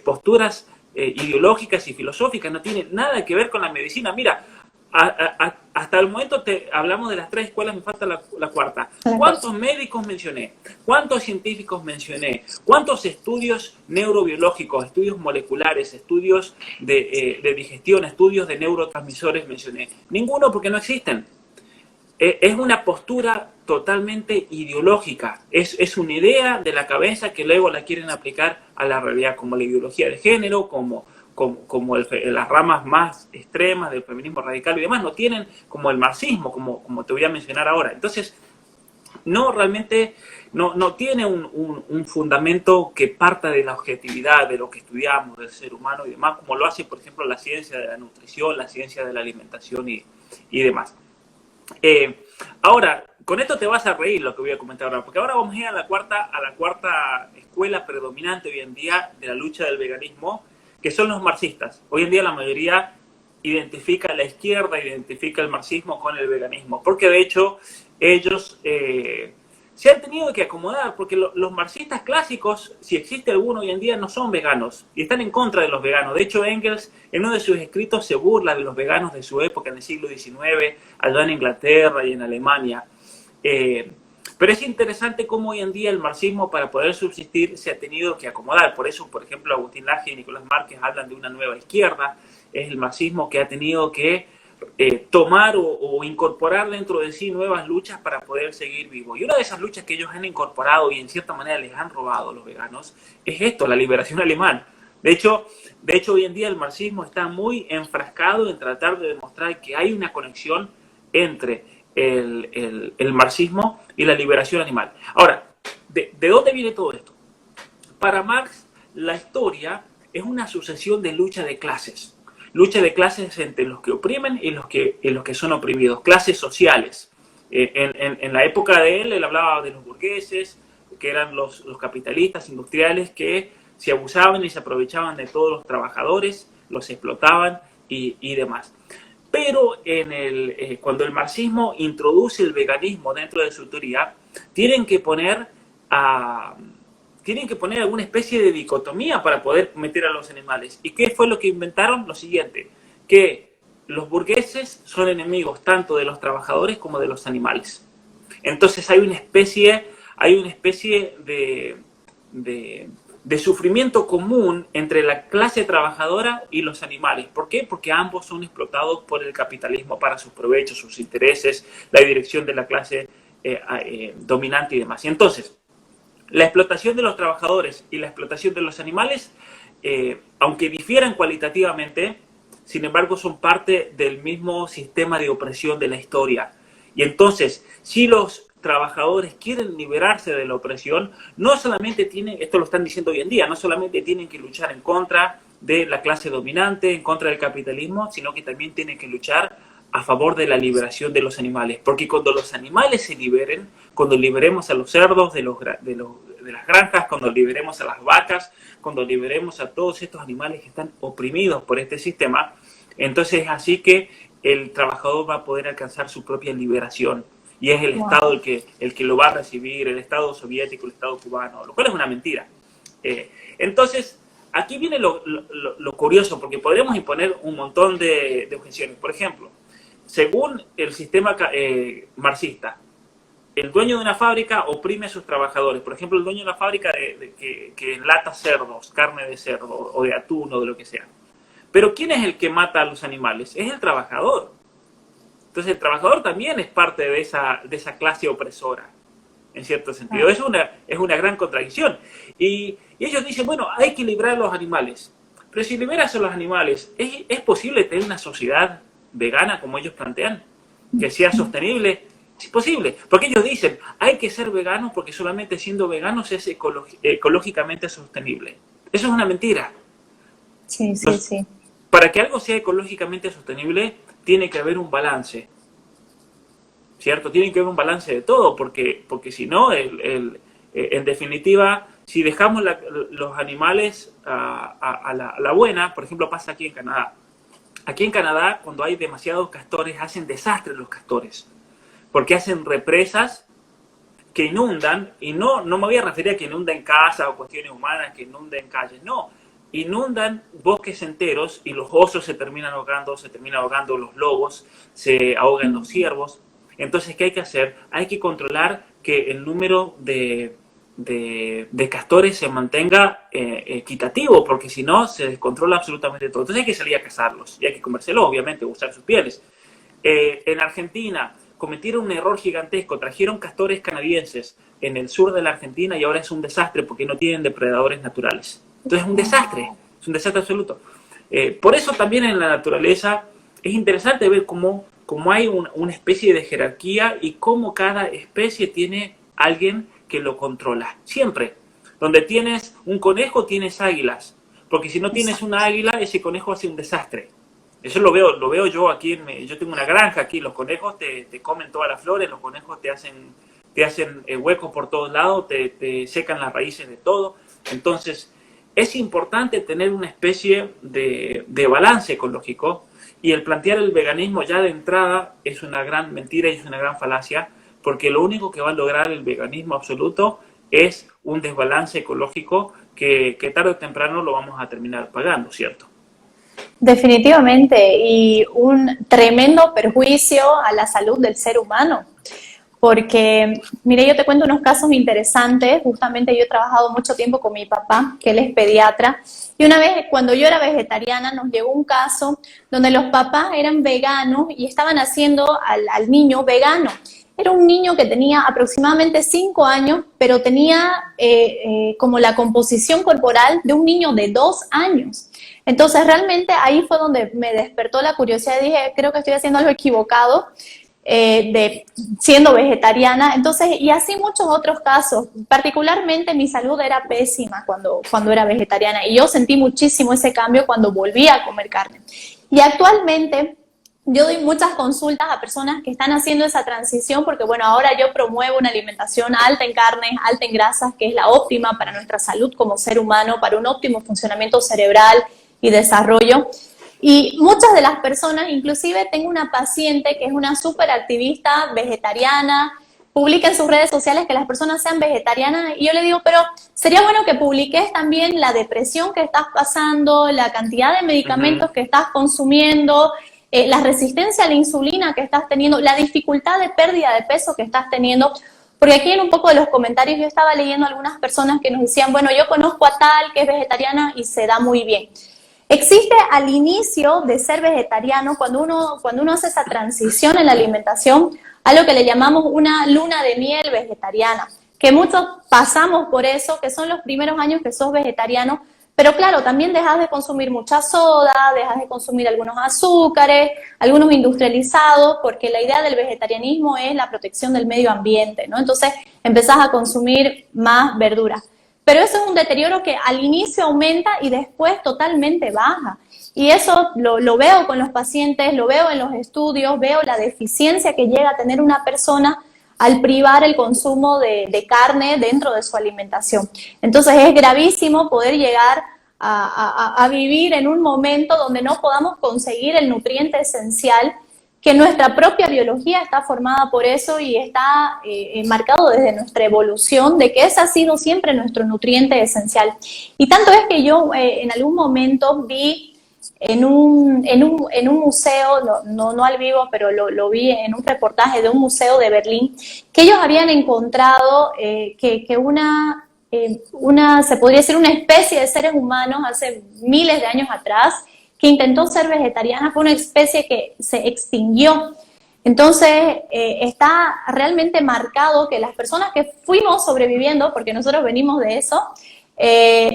S2: posturas ideológicas y filosóficas, no tienen nada que ver con la medicina. Mira, hasta el momento hablamos de las 3 escuelas, me falta la cuarta. ¿Cuántos médicos mencioné? ¿Cuántos científicos mencioné? ¿Cuántos estudios neurobiológicos, estudios moleculares, estudios de digestión, estudios de neurotransmisores mencioné? Ninguno, porque no existen. Es una postura totalmente ideológica, es una idea de la cabeza que luego la quieren aplicar a la realidad, como la ideología de género, como las ramas más extremas del feminismo radical y demás, no tienen como el marxismo, como te voy a mencionar ahora. Entonces, realmente no tiene un fundamento que parta de la objetividad, de lo que estudiamos, del ser humano y demás, como lo hace, por ejemplo, la ciencia de la nutrición, la ciencia de la alimentación y demás. Ahora, con esto te vas a reír lo que voy a comentar ahora, porque ahora vamos a ir a la cuarta escuela predominante hoy en día de la lucha del veganismo, que son los marxistas. Hoy en día la mayoría la izquierda identifica el marxismo con el veganismo, porque de hecho ellos se han tenido que acomodar, porque los marxistas clásicos, si existe alguno hoy en día, no son veganos y están en contra de los veganos. De hecho, Engels, en uno de sus escritos, se burla de los veganos de su época, en el siglo XIX, allá en Inglaterra y en Alemania. Pero es interesante cómo hoy en día el marxismo, para poder subsistir, se ha tenido que acomodar. Por eso, por ejemplo, Agustín Laje y Nicolás Márquez hablan de una nueva izquierda. Es el marxismo que ha tenido que tomar o incorporar dentro de sí nuevas luchas para poder seguir vivo. Y una de esas luchas que ellos han incorporado y en cierta manera les han robado a los veganos es esto, la liberación alemana. De hecho, hoy en día el marxismo está muy enfrascado en tratar de demostrar que hay una conexión entre el marxismo y la liberación animal. Ahora, ¿de dónde viene todo esto? Para Marx, la historia es una sucesión de lucha de clases. Lucha de clases entre los que oprimen y los que son oprimidos. Clases sociales. En la época de él hablaba de los burgueses, que eran los capitalistas industriales que se abusaban y se aprovechaban de todos los trabajadores, los explotaban y demás. Pero cuando el marxismo introduce el veganismo dentro de su teoría, tienen que poner alguna especie de dicotomía para poder meter a los animales. ¿Y qué fue lo que inventaron? Lo siguiente, que los burgueses son enemigos tanto de los trabajadores como de los animales. Entonces hay una especie de sufrimiento común entre la clase trabajadora y los animales. ¿Por qué? Porque ambos son explotados por el capitalismo para sus provechos, sus intereses, la dirección de la clase dominante y demás. Y entonces, la explotación de los trabajadores y la explotación de los animales, aunque difieran cualitativamente, sin embargo son parte del mismo sistema de opresión de la historia. Y entonces, si los trabajadores quieren liberarse de la opresión, no solamente esto lo están diciendo hoy en día, no solamente tienen que luchar en contra de la clase dominante, en contra del capitalismo, sino que también tienen que luchar a favor de la liberación de los animales. Porque cuando los animales se liberen, cuando liberemos a los cerdos de las granjas, cuando liberemos a las vacas, cuando liberemos a todos estos animales que están oprimidos por este sistema, entonces es así que el trabajador va a poder alcanzar su propia liberación. Y es el Estado el que lo va a recibir, el Estado soviético, el Estado cubano, lo cual es una mentira. Entonces, aquí viene lo curioso, porque podríamos imponer un montón de objeciones. Por ejemplo, según el sistema marxista, el dueño de una fábrica oprime a sus trabajadores. Por ejemplo, el dueño de una fábrica que enlata cerdos, carne de cerdo o de atún o de lo que sea. Pero ¿quién es el que mata a los animales? Es el trabajador. Entonces el trabajador también es parte de esa clase opresora, en cierto sentido. Es una gran contradicción. Y ellos dicen, bueno, hay que liberar a los animales. Pero si liberas a los animales, ¿es posible tener una sociedad vegana como ellos plantean? Que sea sostenible. Es posible. Porque ellos dicen, hay que ser veganos porque solamente siendo veganos es ecológicamente sostenible. Eso es una mentira.
S1: Sí.
S2: Para que algo sea ecológicamente sostenible, tiene que haber un balance, ¿cierto? Tiene que haber un balance de todo, porque si no, en definitiva, si dejamos los animales a la buena, por ejemplo, pasa aquí en Canadá. Aquí en Canadá, cuando hay demasiados castores, hacen desastres los castores, porque hacen represas que inundan, y no me voy a referir a que inunden casas o cuestiones humanas, que inunden calles, no, inundan bosques enteros y los osos se terminan ahogando los lobos, se ahogan los ciervos. Entonces, ¿qué hay que hacer? Hay que controlar que el número de castores se mantenga equitativo, porque si no se descontrola absolutamente todo. Entonces hay que salir a cazarlos y hay que comérselos, obviamente, usar sus pieles. En Argentina cometieron un error gigantesco, trajeron castores canadienses en el sur de la Argentina y ahora es un desastre porque no tienen depredadores naturales. Entonces es un desastre absoluto. Por eso también en la naturaleza es interesante ver cómo hay una especie de jerarquía y cómo cada especie tiene alguien que lo controla. Siempre. Donde tienes un conejo, tienes águilas. Porque si no tienes una águila, ese conejo hace un desastre. Eso lo veo yo aquí. Yo tengo una granja aquí. Los conejos te comen todas las flores. Los conejos te hacen huecos por todos lados. Te secan las raíces de todo. Entonces, es importante tener una especie de balance ecológico. Y el plantear el veganismo ya de entrada es una gran mentira y es una gran falacia, porque lo único que va a lograr el veganismo absoluto es un desbalance ecológico que tarde o temprano lo vamos a terminar pagando, ¿cierto?
S1: Definitivamente, y un tremendo perjuicio a la salud del ser humano. Porque, mire, yo te cuento unos casos interesantes. Justamente yo he trabajado mucho tiempo con mi papá, que él es pediatra, y una vez cuando yo era vegetariana nos llegó un caso donde los papás eran veganos y estaban haciendo al niño vegano. Era un niño que tenía aproximadamente 5 años, pero tenía como la composición corporal de un niño de 2 años. Entonces realmente ahí fue donde me despertó la curiosidad y dije, creo que estoy haciendo algo equivocado. Siendo vegetariana. Entonces, y así muchos otros casos. Particularmente mi salud era pésima cuando era vegetariana y yo sentí muchísimo ese cambio cuando volví a comer carne. Y actualmente yo doy muchas consultas a personas que están haciendo esa transición porque, bueno, ahora yo promuevo una alimentación alta en carnes, alta en grasas, que es la óptima para nuestra salud como ser humano, para un óptimo funcionamiento cerebral y desarrollo. Y muchas de las personas, inclusive tengo una paciente que es una súper activista vegetariana, publica en sus redes sociales que las personas sean vegetarianas y yo le digo, pero sería bueno que publiques también la depresión que estás pasando, la cantidad de medicamentos que estás consumiendo, la resistencia a la insulina que estás teniendo, la dificultad de pérdida de peso que estás teniendo. Porque aquí en un poco de los comentarios yo estaba leyendo algunas personas que nos decían, bueno, yo conozco a tal que es vegetariana y se da muy bien. Existe al inicio de ser vegetariano, cuando uno hace esa transición en la alimentación, algo que le llamamos una luna de miel vegetariana, que muchos pasamos por eso, que son los primeros años que sos vegetariano, pero claro, también dejas de consumir mucha soda, dejas de consumir algunos azúcares, algunos industrializados, porque la idea del vegetarianismo es la protección del medio ambiente, ¿no? Entonces empezás a consumir más verduras. Pero eso es un deterioro que al inicio aumenta y después totalmente baja. Y eso lo veo con los pacientes, lo veo en los estudios, veo la deficiencia que llega a tener una persona al privar el consumo de carne dentro de su alimentación. Entonces es gravísimo poder llegar a vivir en un momento donde no podamos conseguir el nutriente esencial, que nuestra propia biología está formada por eso y está marcado desde nuestra evolución de que ese ha sido siempre nuestro nutriente esencial. Y tanto es que yo en algún momento vi en un museo, no al vivo, pero lo vi en un reportaje de un museo de Berlín, que ellos habían encontrado que se podría decir una especie de seres humanos hace miles de años atrás, que intentó ser vegetariana, fue una especie que se extinguió. Entonces, está realmente marcado que las personas que fuimos sobreviviendo, porque nosotros venimos de eso,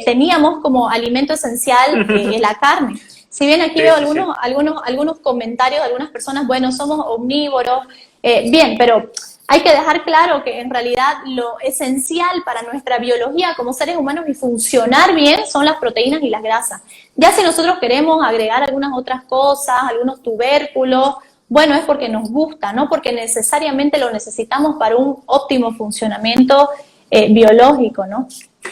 S1: teníamos como alimento esencial la carne. Si bien aquí veo algunos comentarios de algunas personas, bueno, somos omnívoros, bien, pero hay que dejar claro que en realidad lo esencial para nuestra biología como seres humanos y funcionar bien son las proteínas y las grasas. Ya si nosotros queremos agregar algunas otras cosas, algunos tubérculos, bueno, es porque nos gusta, no porque necesariamente lo necesitamos para un óptimo funcionamiento biológico, ¿no?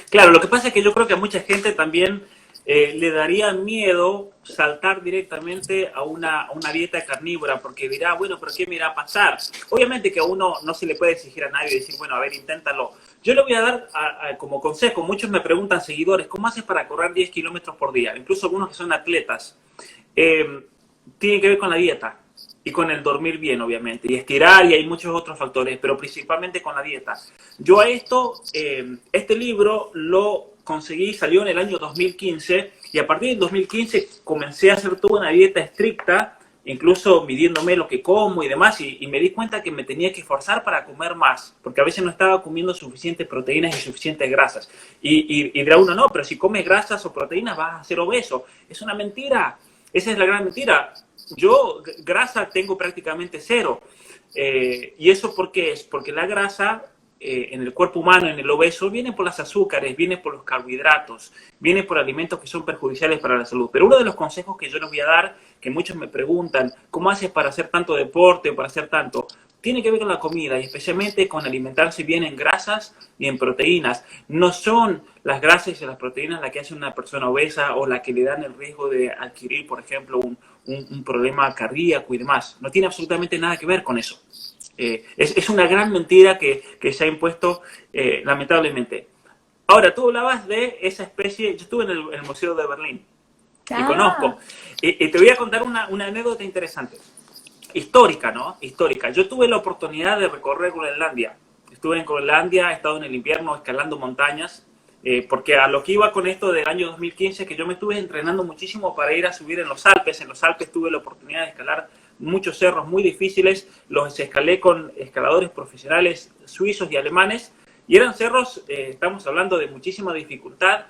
S2: Claro, lo que pasa es que yo creo que a mucha gente también le daría miedo saltar directamente a una dieta carnívora porque dirá, bueno, pero ¿qué me irá a pasar? Obviamente que a uno no se le puede exigir a nadie y decir, bueno, a ver, inténtalo. Yo le voy a dar como consejo, muchos me preguntan, seguidores, ¿cómo haces para correr 10 kilómetros por día? Incluso algunos que son atletas. Tiene que ver con la dieta y con el dormir bien, obviamente, y estirar, y hay muchos otros factores, pero principalmente con la dieta. Yo a esto, este libro lo conseguí, salió en el año 2015, y a partir del 2015 comencé a hacer toda una dieta estricta, incluso midiéndome lo que como y demás, y me di cuenta que me tenía que esforzar para comer más, porque a veces no estaba comiendo suficientes proteínas y suficientes grasas. Y dirá uno, no, pero si comes grasas o proteínas vas a ser obeso. Es una mentira, esa es la gran mentira. Yo grasa tengo prácticamente cero. ¿Y eso por qué es? Porque la grasa en el cuerpo humano, en el obeso, viene por los azúcares, viene por los carbohidratos, viene por alimentos que son perjudiciales para la salud. Pero uno de los consejos que yo les voy a dar, que muchos me preguntan, ¿cómo haces para hacer tanto deporte o para hacer tanto? Tiene que ver con la comida y especialmente con alimentarse bien en grasas y en proteínas. No son las grasas y las proteínas las que hacen una persona obesa o la que le dan el riesgo de adquirir, por ejemplo, un problema cardíaco y demás. No tiene absolutamente nada que ver con eso. Es una gran mentira que se ha impuesto lamentablemente. Ahora, tú hablabas de esa especie, yo estuve en el Museo de Berlín y conozco. Y te voy a contar una anécdota interesante. Histórica, ¿no? Histórica. Yo tuve la oportunidad de recorrer Groenlandia. Estuve en Groenlandia, he estado en el invierno escalando montañas, porque a lo que iba con esto del año 2015, que yo me estuve entrenando muchísimo para ir a subir en los Alpes. En los Alpes tuve la oportunidad de escalar muchos cerros muy difíciles, los escalé con escaladores profesionales suizos y alemanes, y eran cerros, estamos hablando de muchísima dificultad,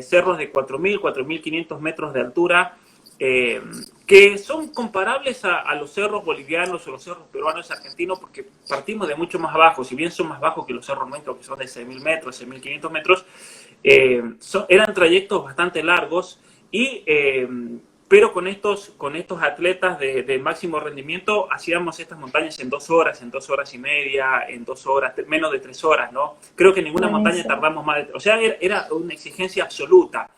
S2: cerros de 4.000, 4.500 metros de altura, que son comparables a los cerros bolivianos o los cerros peruanos argentinos, porque partimos de mucho más abajo, si bien son más bajos que los cerros nuestros, que son de 6.000 metros, 6.500 metros, eran trayectos bastante largos, pero con estos atletas de máximo rendimiento hacíamos estas montañas en 2 horas, en 2 horas y media, en 2 horas, menos de 3 horas, ¿no? Creo que en ninguna montaña tardamos más o sea, era una exigencia absoluta.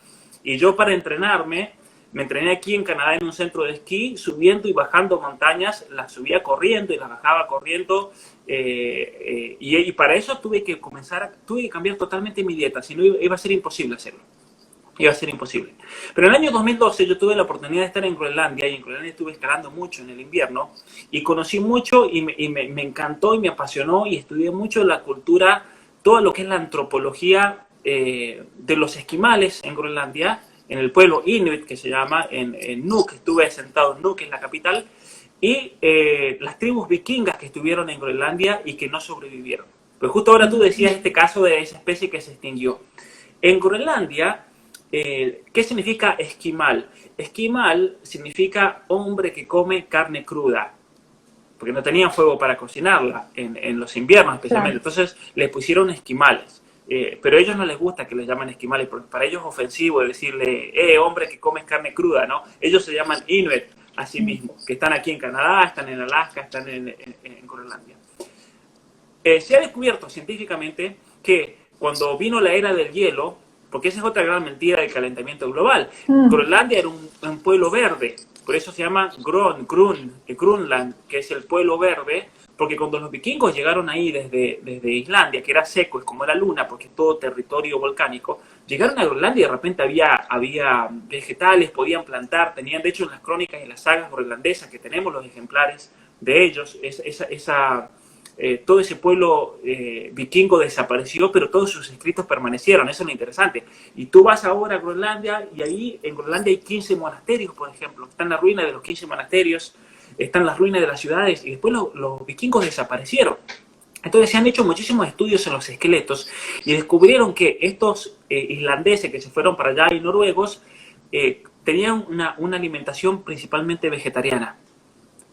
S2: Y yo para entrenarme, me entrené aquí en Canadá en un centro de esquí, subiendo y bajando montañas, las subía corriendo y las bajaba corriendo, y para eso tuve que cambiar totalmente mi dieta, si no iba a ser imposible hacerlo. Iba a ser imposible. Pero en el año 2012 yo tuve la oportunidad de estar en Groenlandia, y en Groenlandia estuve escalando mucho en el invierno, y conocí mucho, y me encantó y me apasionó, y estudié mucho la cultura, todo lo que es la antropología de los esquimales en Groenlandia, en el pueblo Inuit, que se llama, en Nuuk. Estuve sentado en Nuuk, en la capital, y las tribus vikingas que estuvieron en Groenlandia y que no sobrevivieron. Pues justo ahora tú decías este caso de esa especie que se extinguió. En Groenlandia, ¿qué significa esquimal? Esquimal significa hombre que come carne cruda, porque no tenían fuego para cocinarla en los inviernos especialmente. Claro. Entonces les pusieron esquimales. Pero a ellos no les gusta que les llamen esquimales, porque para ellos es ofensivo decirle, hombre que comes carne cruda, ¿no? Ellos se llaman Inuit a sí mismos, que están aquí en Canadá, están en Alaska, están en Groenlandia. Se ha descubierto científicamente que cuando vino la era del hielo, porque esa es otra gran mentira del calentamiento global, Groenlandia era un pueblo verde, por eso se llama Grunland, que es el pueblo verde, porque cuando los vikingos llegaron ahí desde Islandia, que era seco, es como la luna, porque es todo territorio volcánico, llegaron a Groenlandia y de repente había vegetales, podían plantar, tenían de hecho en las crónicas y en las sagas groenlandesas que tenemos los ejemplares de ellos, todo ese pueblo vikingo desapareció, pero todos sus escritos permanecieron, eso es lo interesante. Y tú vas ahora a Groenlandia, y ahí en Groenlandia hay 15 monasterios, por ejemplo, están las ruinas de los 15 monasterios, están las ruinas de las ciudades, y después los vikingos desaparecieron. Entonces se han hecho muchísimos estudios en los esqueletos y descubrieron que estos islandeses que se fueron para allá y noruegos tenían una alimentación principalmente vegetariana,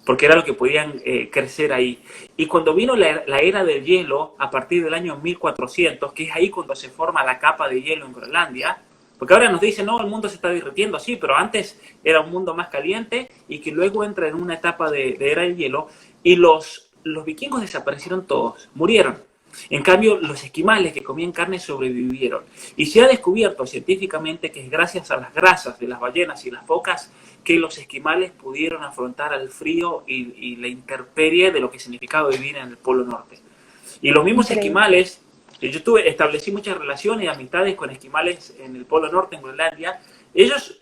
S2: porque era lo que podían crecer ahí. Y cuando vino la era del hielo, a partir del año 1400, que es ahí cuando se forma la capa de hielo en Groenlandia, porque ahora nos dicen, no, el mundo se está derritiendo, sí, pero antes era un mundo más caliente y que luego entra en una etapa de era del hielo, y los vikingos desaparecieron todos, murieron. En cambio, los esquimales que comían carne sobrevivieron. Y se ha descubierto científicamente que es gracias a las grasas de las ballenas y las focas que los esquimales pudieron afrontar el frío y la intemperie de lo que significaba vivir en el Polo Norte. Y los mismos esquimales, establecí muchas relaciones y amistades con esquimales en el Polo Norte, en Groenlandia. Ellos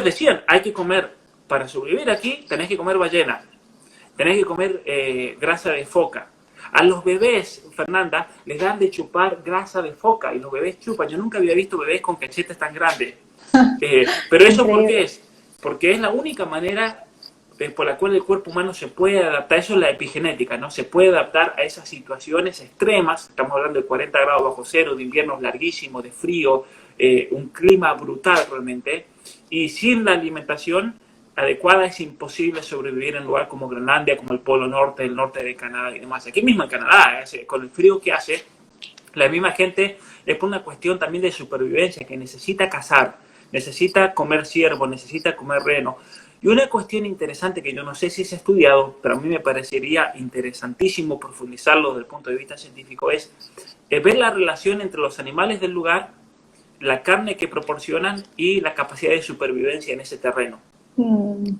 S2: decían, hay que comer, para sobrevivir aquí, tenés que comer ballena, tenés que comer grasa de foca. A los bebés, Fernanda, les dan de chupar grasa de foca y los bebés chupan. Yo nunca había visto bebés con cachetes tan grandes. Pero eso, ¿por qué es? Porque es la única manera por la cual el cuerpo humano se puede adaptar. Eso es la epigenética, ¿no? Se puede adaptar a esas situaciones extremas. Estamos hablando de 40 grados bajo cero, de inviernos larguísimos, de frío, un clima brutal realmente. Y sin la alimentación adecuada es imposible sobrevivir en un lugar como Groenlandia, como el Polo Norte, el norte de Canadá y demás. Aquí mismo en Canadá, con el frío que hace, la misma gente es por una cuestión también de supervivencia, que necesita cazar, necesita comer ciervo, necesita comer reno. Y una cuestión interesante que yo no sé si se ha estudiado, pero a mí me parecería interesantísimo profundizarlo desde el punto de vista científico, es ver la relación entre los animales del lugar, la carne que proporcionan y la capacidad de supervivencia en ese terreno.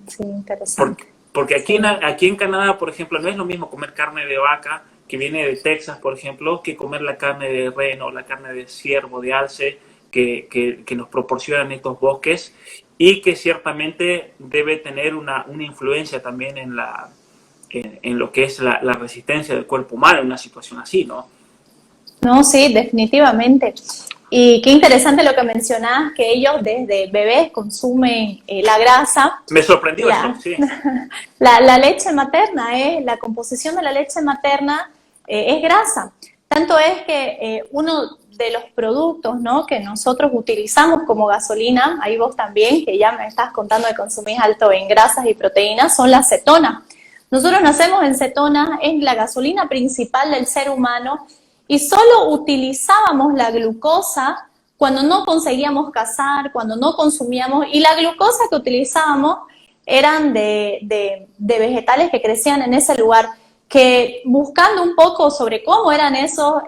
S1: Sí, interesante.
S2: Porque aquí en Canadá, por ejemplo, no es lo mismo comer carne de vaca que viene de Texas, por ejemplo, que comer la carne de reno, la carne de ciervo, de alce, que nos proporcionan estos bosques y que ciertamente debe tener una influencia también en lo que es la resistencia del cuerpo humano en una situación así, ¿no?
S1: No, sí, definitivamente. Y qué interesante lo que mencionás, que ellos desde bebés consumen la grasa.
S2: Me sorprendió eso, sí.
S1: La leche materna, la composición de la leche materna es grasa. Tanto es que uno de los productos, ¿no?, que nosotros utilizamos como gasolina, ahí vos también, que ya me estás contando que consumís alto en grasas y proteínas, son las cetonas. Nosotros nacemos en cetonas, es la gasolina principal del ser humano, y solo utilizábamos la glucosa cuando no conseguíamos cazar, cuando no consumíamos, y la glucosa que utilizábamos eran de vegetales que crecían en ese lugar, que buscando un poco sobre cómo eran esos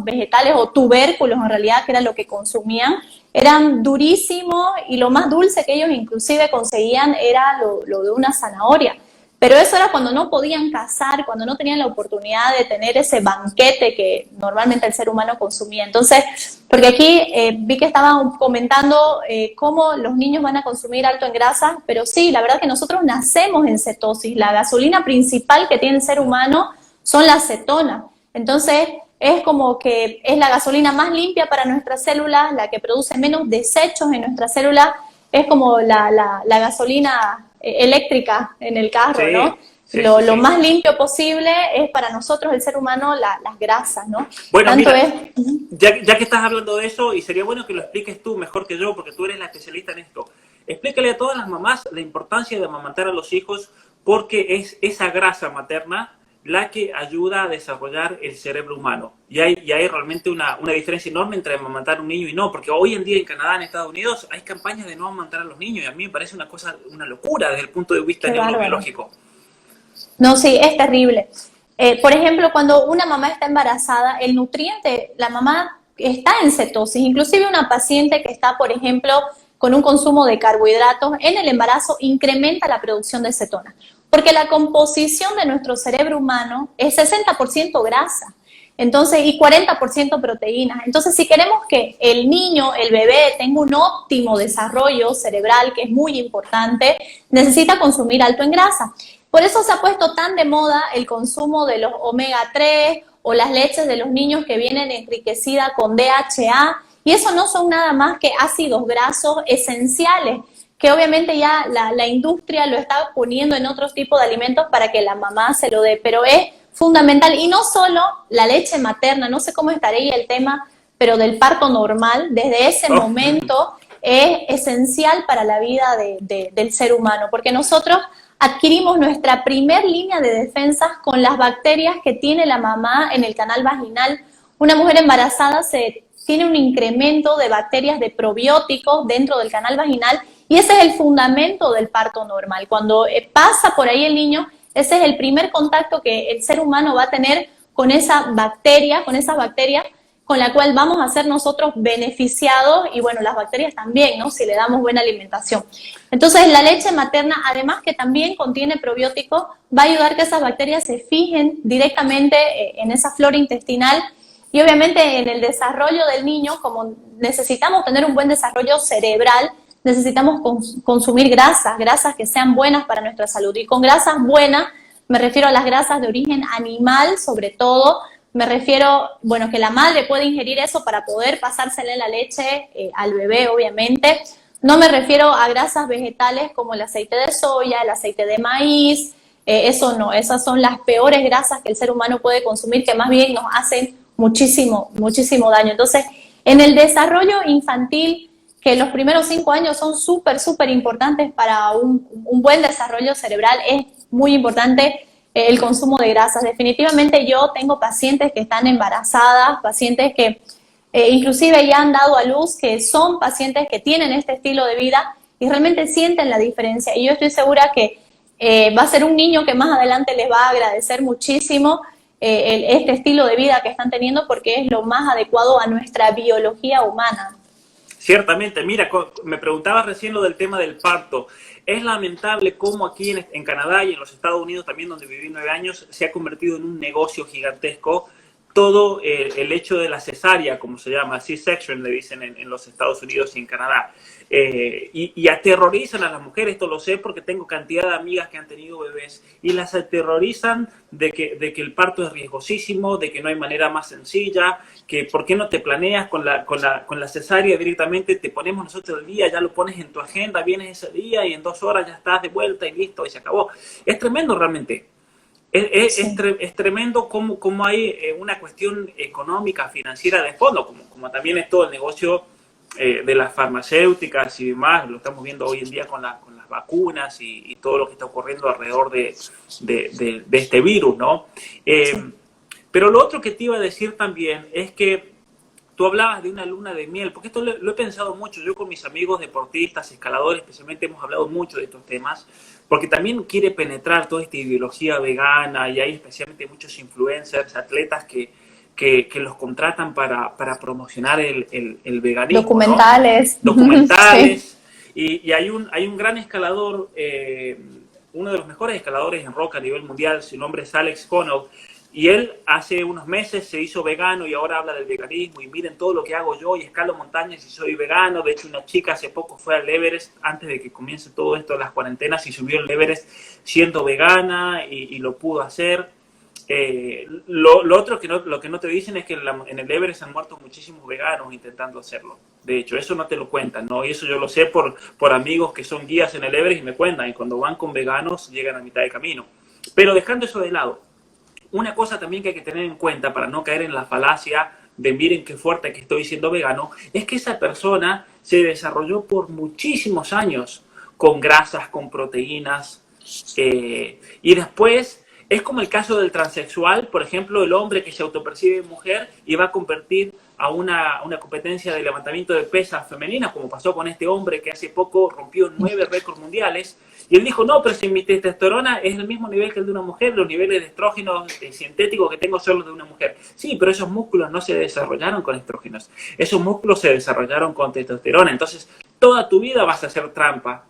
S1: vegetales o tubérculos en realidad, que era lo que consumían, eran durísimos y lo más dulce que ellos inclusive conseguían era lo de una zanahoria. Pero eso era cuando no podían cazar, cuando no tenían la oportunidad de tener ese banquete que normalmente el ser humano consumía. Entonces, porque aquí vi que estaban comentando cómo los niños van a consumir alto en grasa, pero sí, la verdad que nosotros nacemos en cetosis. La gasolina principal que tiene el ser humano son las cetonas. Entonces, es como que es la gasolina más limpia para nuestras células, la que produce menos desechos en nuestras células, es como la gasolina eléctrica en el carro, sí, ¿no? Sí, lo más limpio posible es para nosotros, el ser humano, las grasas, ¿no?
S2: Bueno, tanto mira, ya que estás hablando de eso, y sería bueno que lo expliques tú mejor que yo, porque tú eres la especialista en esto. Explícale a todas las mamás la importancia de amamantar a los hijos, porque es esa grasa materna la que ayuda a desarrollar el cerebro humano. Y hay realmente una diferencia enorme entre amamantar a un niño y no, porque hoy en día en Canadá, en Estados Unidos, hay campañas de no amamantar a los niños, y a mí me parece una locura desde el punto de vista neurobiológico.
S1: No, sí, es terrible. Por ejemplo, cuando una mamá está embarazada, el nutriente, la mamá está en cetosis, inclusive una paciente que está, por ejemplo, con un consumo de carbohidratos en el embarazo, incrementa la producción de cetonas. Porque la composición de nuestro cerebro humano es 60% grasa, entonces, y 40% proteínas. Entonces, si queremos que el niño, el bebé, tenga un óptimo desarrollo cerebral, que es muy importante, necesita consumir alto en grasa. Por eso se ha puesto tan de moda el consumo de los omega 3 o las leches de los niños que vienen enriquecidas con DHA, y eso no son nada más que ácidos grasos esenciales, que obviamente ya la industria lo está poniendo en otros tipos de alimentos para que la mamá se lo dé, pero es fundamental. Y no solo la leche materna, no sé cómo estaría el tema, pero del parto normal, desde ese momento es esencial para la vida del ser humano, porque nosotros adquirimos nuestra primer línea de defensas con las bacterias que tiene la mamá en el canal vaginal. Una mujer embarazada tiene un incremento de bacterias de probióticos dentro del canal vaginal, y ese es el fundamento del parto normal. Cuando pasa por ahí el niño, ese es el primer contacto que el ser humano va a tener con esa bacteria, con la cual vamos a ser nosotros beneficiados y bueno, las bacterias también, ¿no? Si le damos buena alimentación. Entonces la leche materna, además que también contiene probióticos, va a ayudar a que esas bacterias se fijen directamente en esa flora intestinal y obviamente en el desarrollo del niño, como necesitamos tener un buen desarrollo cerebral, necesitamos consumir grasas que sean buenas para nuestra salud. Y con grasas buenas me refiero a las grasas de origen animal, sobre todo. Me refiero, bueno, que la madre puede ingerir eso para poder pasársele la leche al bebé, obviamente. No me refiero a grasas vegetales como el aceite de soya, el aceite de maíz, eso no, esas son las peores grasas que el ser humano puede consumir, que más bien nos hacen muchísimo daño. Entonces, en el desarrollo infantil, que los primeros 5 años son súper importantes para un buen desarrollo cerebral, es muy importante el consumo de grasas. Definitivamente yo tengo pacientes que están embarazadas, pacientes que inclusive ya han dado a luz, que son pacientes que tienen este estilo de vida y realmente sienten la diferencia. Y yo estoy segura que va a ser un niño que más adelante les va a agradecer muchísimo este estilo de vida que están teniendo porque es lo más adecuado a nuestra biología humana.
S2: Ciertamente, mira, me preguntaba recién lo del tema del parto. Es lamentable cómo aquí en Canadá y en los Estados Unidos también, donde viví 9 años, se ha convertido en un negocio gigantesco todo el hecho de la cesárea, como se llama, C-section le dicen en los Estados Unidos y en Canadá. Y aterrorizan a las mujeres, esto lo sé porque tengo cantidad de amigas que han tenido bebés y las aterrorizan de que el parto es riesgosísimo, de que no hay manera más sencilla, que por qué no te planeas con la cesárea directamente, te ponemos nosotros el día, ya lo pones en tu agenda, vienes ese día y en 2 horas ya estás de vuelta y listo, y se acabó. Es tremendo realmente. Es tremendo cómo hay una cuestión económica, financiera de fondo, como también es todo el negocio de las farmacéuticas y demás. Lo estamos viendo hoy en día con las vacunas y todo lo que está ocurriendo alrededor de este virus, ¿no? Pero lo otro que te iba a decir también es que tú hablabas de una luna de miel, porque esto lo he pensado mucho. Yo con mis amigos deportistas, escaladores, especialmente hemos hablado mucho de estos temas, porque también quiere penetrar toda esta ideología vegana y hay especialmente muchos influencers, atletas que los contratan para promocionar el veganismo.
S1: Documentales.
S2: ¿No? Documentales.
S1: Sí.
S2: Y hay un gran escalador, uno de los mejores escaladores en roca a nivel mundial, su nombre es Alex Honnold. Y él hace unos meses se hizo vegano y ahora habla del veganismo y miren todo lo que hago yo y escalo montañas y soy vegano. De hecho, una chica hace poco fue al Everest antes de que comience todo esto de las cuarentenas y subió el Everest siendo vegana y lo pudo hacer. Lo otro lo que no te dicen es que en el Everest han muerto muchísimos veganos intentando hacerlo. De hecho, eso no te lo cuentan, ¿no? Y eso yo lo sé por amigos que son guías en el Everest y me cuentan. Y cuando van con veganos llegan a mitad de camino. Pero dejando eso de lado, una cosa también que hay que tener en cuenta para no caer en la falacia de miren qué fuerte que estoy siendo vegano, es que esa persona se desarrolló por muchísimos años con grasas, con proteínas, y después es como el caso del transexual, por ejemplo, el hombre que se autopercibe mujer y va a convertir a una competencia de levantamiento de pesas femeninas, como pasó con este hombre que hace poco rompió 9 récords mundiales. Y él dijo, no, pero si mi testosterona es el mismo nivel que el de una mujer, los niveles de estrógenos sintéticos que tengo son los de una mujer. Sí, pero esos músculos no se desarrollaron con estrógenos. Esos músculos se desarrollaron con testosterona. Entonces, toda tu vida vas a hacer trampa,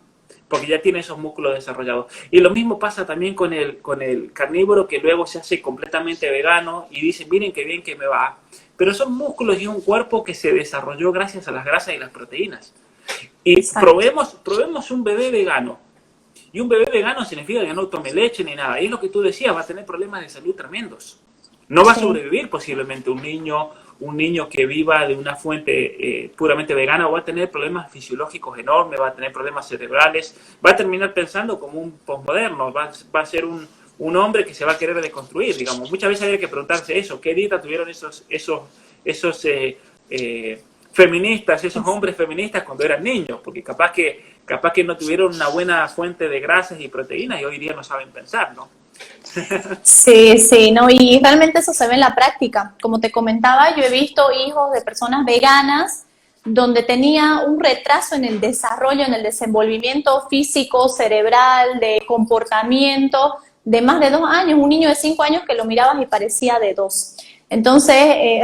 S2: porque ya tiene esos músculos desarrollados. Y lo mismo pasa también con el carnívoro que luego se hace completamente vegano y dice, miren qué bien que me va. Pero son músculos y un cuerpo que se desarrolló gracias a las grasas y las proteínas. Y probemos un bebé vegano. Y un bebé vegano significa que no tome leche ni nada. Y es lo que tú decías, va a tener problemas de salud tremendos. No va a sobrevivir posiblemente un niño que viva de una fuente puramente vegana, va a tener problemas fisiológicos enormes, va a tener problemas cerebrales, va a terminar pensando como un posmoderno, va a ser un hombre que se va a querer deconstruir, digamos. Muchas veces hay que preguntarse eso, ¿qué dieta tuvieron esos feministas, esos hombres feministas cuando eran niños? Porque capaz que no tuvieron una buena fuente de grasas y proteínas y hoy día no saben pensar, ¿no?
S1: Sí, no, y realmente eso se ve en la práctica. Como te comentaba, yo he visto hijos de personas veganas donde tenía un retraso en el desarrollo, en el desenvolvimiento físico, cerebral, de comportamiento, de más de 2 años, un niño de 5 años que lo mirabas y parecía de 2. Entonces,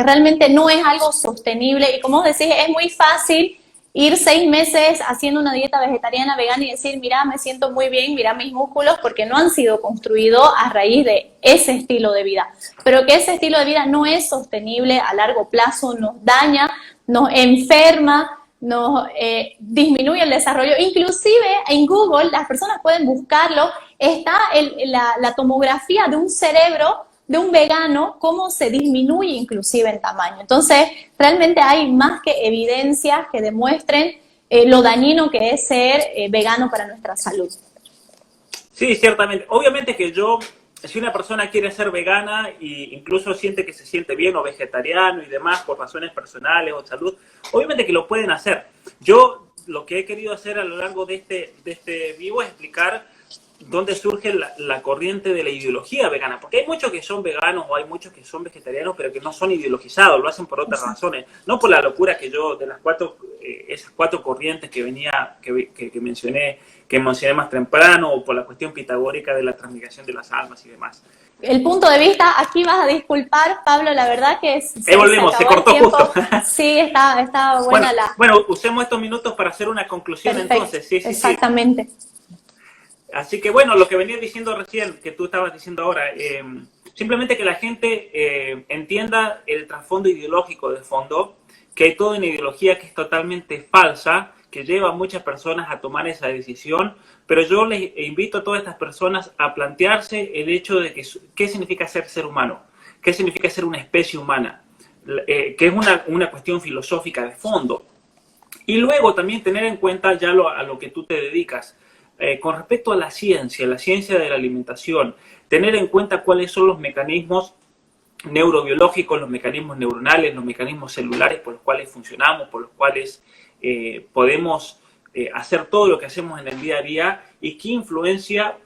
S1: realmente no es algo sostenible y como vos decís, es muy fácil ir 6 meses haciendo una dieta vegetariana, vegana y decir, mira, me siento muy bien, mira mis músculos, porque no han sido construidos a raíz de ese estilo de vida. Pero que ese estilo de vida no es sostenible a largo plazo, nos daña, nos enferma, nos disminuye el desarrollo. Inclusive en Google, las personas pueden buscarlo, está la tomografía de un cerebro de un vegano, cómo se disminuye inclusive en tamaño. Entonces, realmente hay más que evidencias que demuestren lo dañino que es ser vegano para nuestra salud.
S2: Sí, ciertamente. Obviamente que si una persona quiere ser vegana e incluso siente que se siente bien o vegetariano y demás por razones personales o salud, obviamente que lo pueden hacer. Yo lo que he querido hacer a lo largo de este vivo es explicar dónde surge la corriente de la ideología vegana, porque hay muchos que son veganos o hay muchos que son vegetarianos, pero que no son ideologizados, lo hacen por otras razones, no por la locura que yo, de esas 4 corrientes que mencioné más temprano, o por la cuestión pitagórica de la transmigración de las almas y demás.
S1: El punto de vista, aquí vas a disculpar, Pablo, la verdad que
S2: volvimos, se cortó justo.
S1: Sí, está buena
S2: Bueno, usemos estos minutos para hacer una conclusión. Perfecto. Entonces. Sí,
S1: exactamente.
S2: Sí. Así que bueno, lo que venía diciendo recién, que tú estabas diciendo ahora, simplemente que la gente entienda el trasfondo ideológico de fondo, que hay toda una ideología que es totalmente falsa, que lleva a muchas personas a tomar esa decisión, pero yo les invito a todas estas personas a plantearse el hecho de qué significa ser humano, qué significa ser una especie humana, que es una cuestión filosófica de fondo. Y luego también tener en cuenta ya a lo que tú te dedicas. Con respecto a la ciencia de la alimentación, tener en cuenta cuáles son los mecanismos neurobiológicos, los mecanismos neuronales, los mecanismos celulares por los cuales funcionamos, por los cuales podemos hacer todo lo que hacemos en el día a día y qué influencia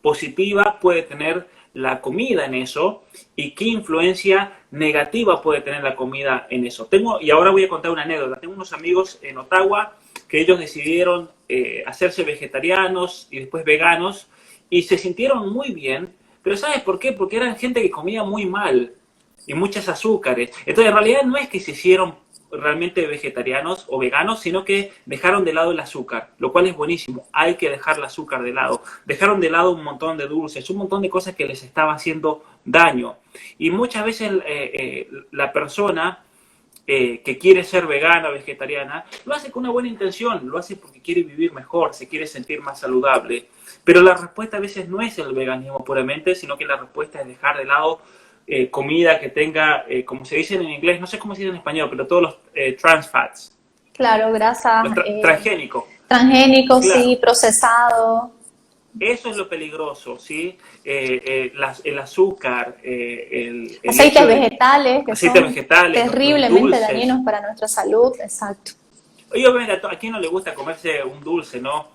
S2: positiva puede tener la comida en eso y qué influencia negativa puede tener la comida en eso. Y ahora voy a contar una anécdota. Tengo unos amigos en Ottawa que ellos decidieron hacerse vegetarianos y después veganos y se sintieron muy bien, pero ¿sabes por qué? Porque eran gente que comía muy mal y muchos azúcares. Entonces en realidad no es que se hicieron realmente vegetarianos o veganos, sino que dejaron de lado el azúcar, lo cual es buenísimo. Hay que dejar el azúcar de lado. Dejaron de lado un montón de dulces, un montón de cosas que les estaba haciendo daño. Y muchas veces la persona que quiere ser vegana o vegetariana, lo hace con una buena intención, lo hace porque quiere vivir mejor, se quiere sentir más saludable. Pero la respuesta a veces no es el veganismo puramente, sino que la respuesta es dejar de lado comida que tenga, como se dice en inglés, no sé cómo se dice en español, pero todos los trans fats.
S1: Claro, grasas.
S2: Transgénicos.
S1: Transgénicos, claro. Sí, procesado.
S2: Eso es lo peligroso, ¿sí? El azúcar,
S1: aceites vegetales, que son
S2: vegetales,
S1: terriblemente dañinos para nuestra salud, exacto.
S2: Oye, a quién no le gusta comerse un dulce, ¿no?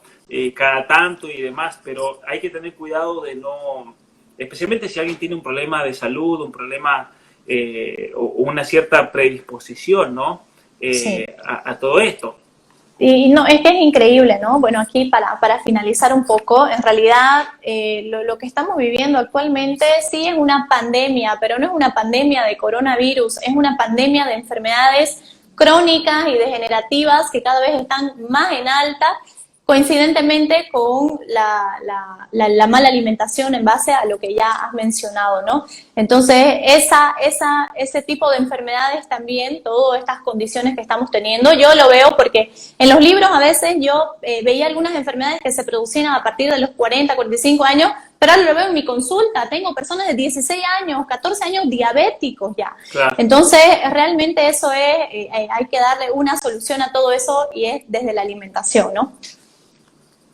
S2: Cada tanto y demás, pero hay que tener cuidado de no, especialmente si alguien tiene un problema de salud, un problema o una cierta predisposición, ¿no? Sí. a todo esto.
S1: Y no, es que es increíble, ¿no? Bueno, aquí para finalizar un poco, en realidad lo que estamos viviendo actualmente sí es una pandemia, pero no es una pandemia de coronavirus, es una pandemia de enfermedades crónicas y degenerativas que cada vez están más en alta, coincidentemente con la mala alimentación en base a lo que ya has mencionado, ¿no? Entonces, ese tipo de enfermedades también, todas estas condiciones que estamos teniendo, yo lo veo porque en los libros a veces yo veía algunas enfermedades que se producían a partir de los 40, 45 años, pero ahora lo veo en mi consulta, tengo personas de 16 años, 14 años diabéticos ya. Claro. Entonces, realmente eso hay que darle una solución a todo eso y es desde la alimentación, ¿no?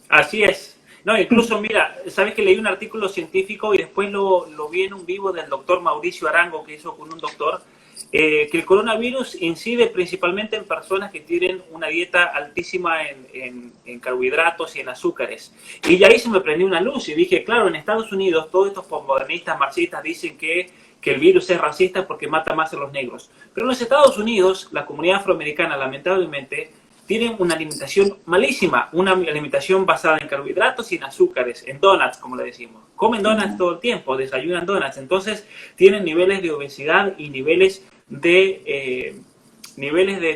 S2: Así es. No, incluso, mira, sabes que leí un artículo científico y después lo vi en un vivo del doctor Mauricio Arango, que hizo con un doctor, que el coronavirus incide principalmente en personas que tienen una dieta altísima en carbohidratos y en azúcares. Y ahí se me prendió una luz y dije, claro, en Estados Unidos todos estos postmodernistas marxistas dicen que el virus es racista porque mata más a los negros. Pero en los Estados Unidos, la comunidad afroamericana, lamentablemente, tienen una alimentación malísima, una alimentación basada en carbohidratos y en azúcares, en donuts, como le decimos. Comen donuts todo el tiempo, desayunan donuts, entonces tienen niveles de obesidad y niveles de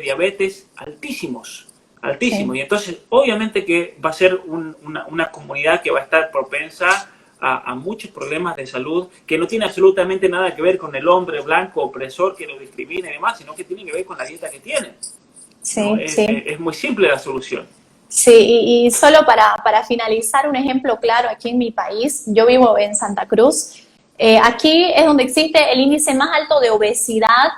S2: diabetes altísimos. Altísimos. Y entonces, obviamente que va a ser una comunidad que va a estar propensa a muchos problemas de salud que no tiene absolutamente nada que ver con el hombre blanco opresor que lo discrimina y demás, sino que tiene que ver con la dieta que tienen.
S1: Sí,
S2: ¿No?
S1: sí.
S2: Es muy simple la solución.
S1: Sí, y solo para finalizar, un ejemplo claro aquí en mi país, yo vivo en Santa Cruz, aquí es donde existe el índice más alto de obesidad,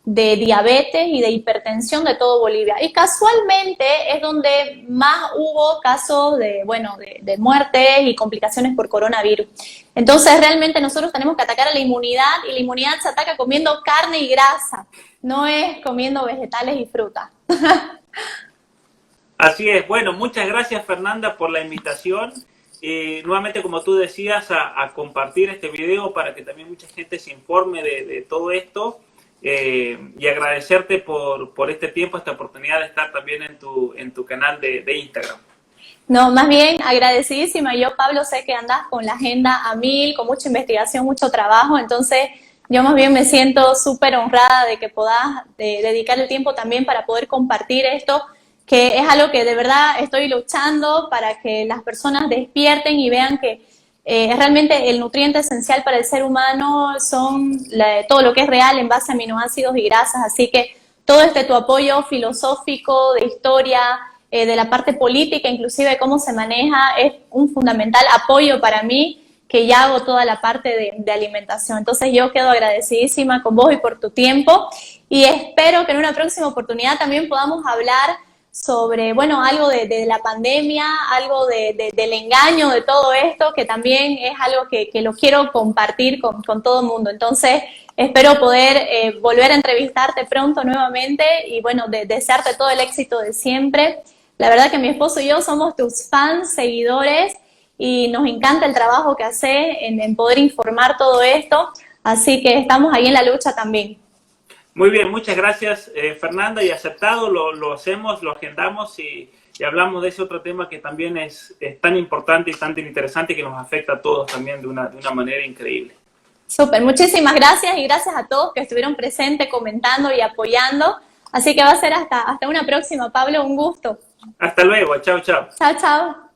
S1: de diabetes y de hipertensión de todo Bolivia. Y casualmente es donde más hubo casos de, bueno, de muertes y complicaciones por coronavirus. Entonces realmente nosotros tenemos que atacar a la inmunidad y la inmunidad se ataca comiendo carne y grasa, no es comiendo vegetales y fruta.
S2: Así es. Bueno, muchas gracias Fernanda por la invitación. Nuevamente, como tú decías, a compartir este video para que también mucha gente se informe de todo esto. Y agradecerte por este tiempo, esta oportunidad de estar también en tu canal de Instagram.
S1: No, más bien agradecidísima. Yo, Pablo, sé que andas con la agenda a mil, con mucha investigación, mucho trabajo, entonces yo más bien me siento súper honrada de que puedas dedicar el tiempo también para poder compartir esto, que es algo que de verdad estoy luchando para que las personas despierten y vean que realmente el nutriente esencial para el ser humano son todo lo que es real en base a aminoácidos y grasas, así que todo tu apoyo filosófico, de historia, de la parte política, inclusive cómo se maneja, es un fundamental apoyo para mí, que ya hago toda la parte de alimentación. Entonces yo quedo agradecidísima con vos y por tu tiempo, y espero que en una próxima oportunidad también podamos hablar sobre, bueno, algo de la pandemia, algo del engaño, de todo esto, que también es algo que lo quiero compartir con todo el mundo. Entonces, espero poder volver a entrevistarte pronto nuevamente y, bueno, desearte todo el éxito de siempre. La verdad que mi esposo y yo somos tus fans, seguidores, y nos encanta el trabajo que haces en poder informar todo esto, así que estamos ahí en la lucha también.
S2: Muy bien, muchas gracias Fernanda, y aceptado, lo hacemos, lo agendamos y hablamos de ese otro tema que también es tan importante y tan interesante, que nos afecta a todos también de una manera increíble.
S1: Súper, muchísimas gracias, y gracias a todos que estuvieron presentes, comentando y apoyando. Así que va a ser hasta una próxima, Pablo, un gusto.
S2: Hasta luego, chao, chao.
S1: Chao, chao.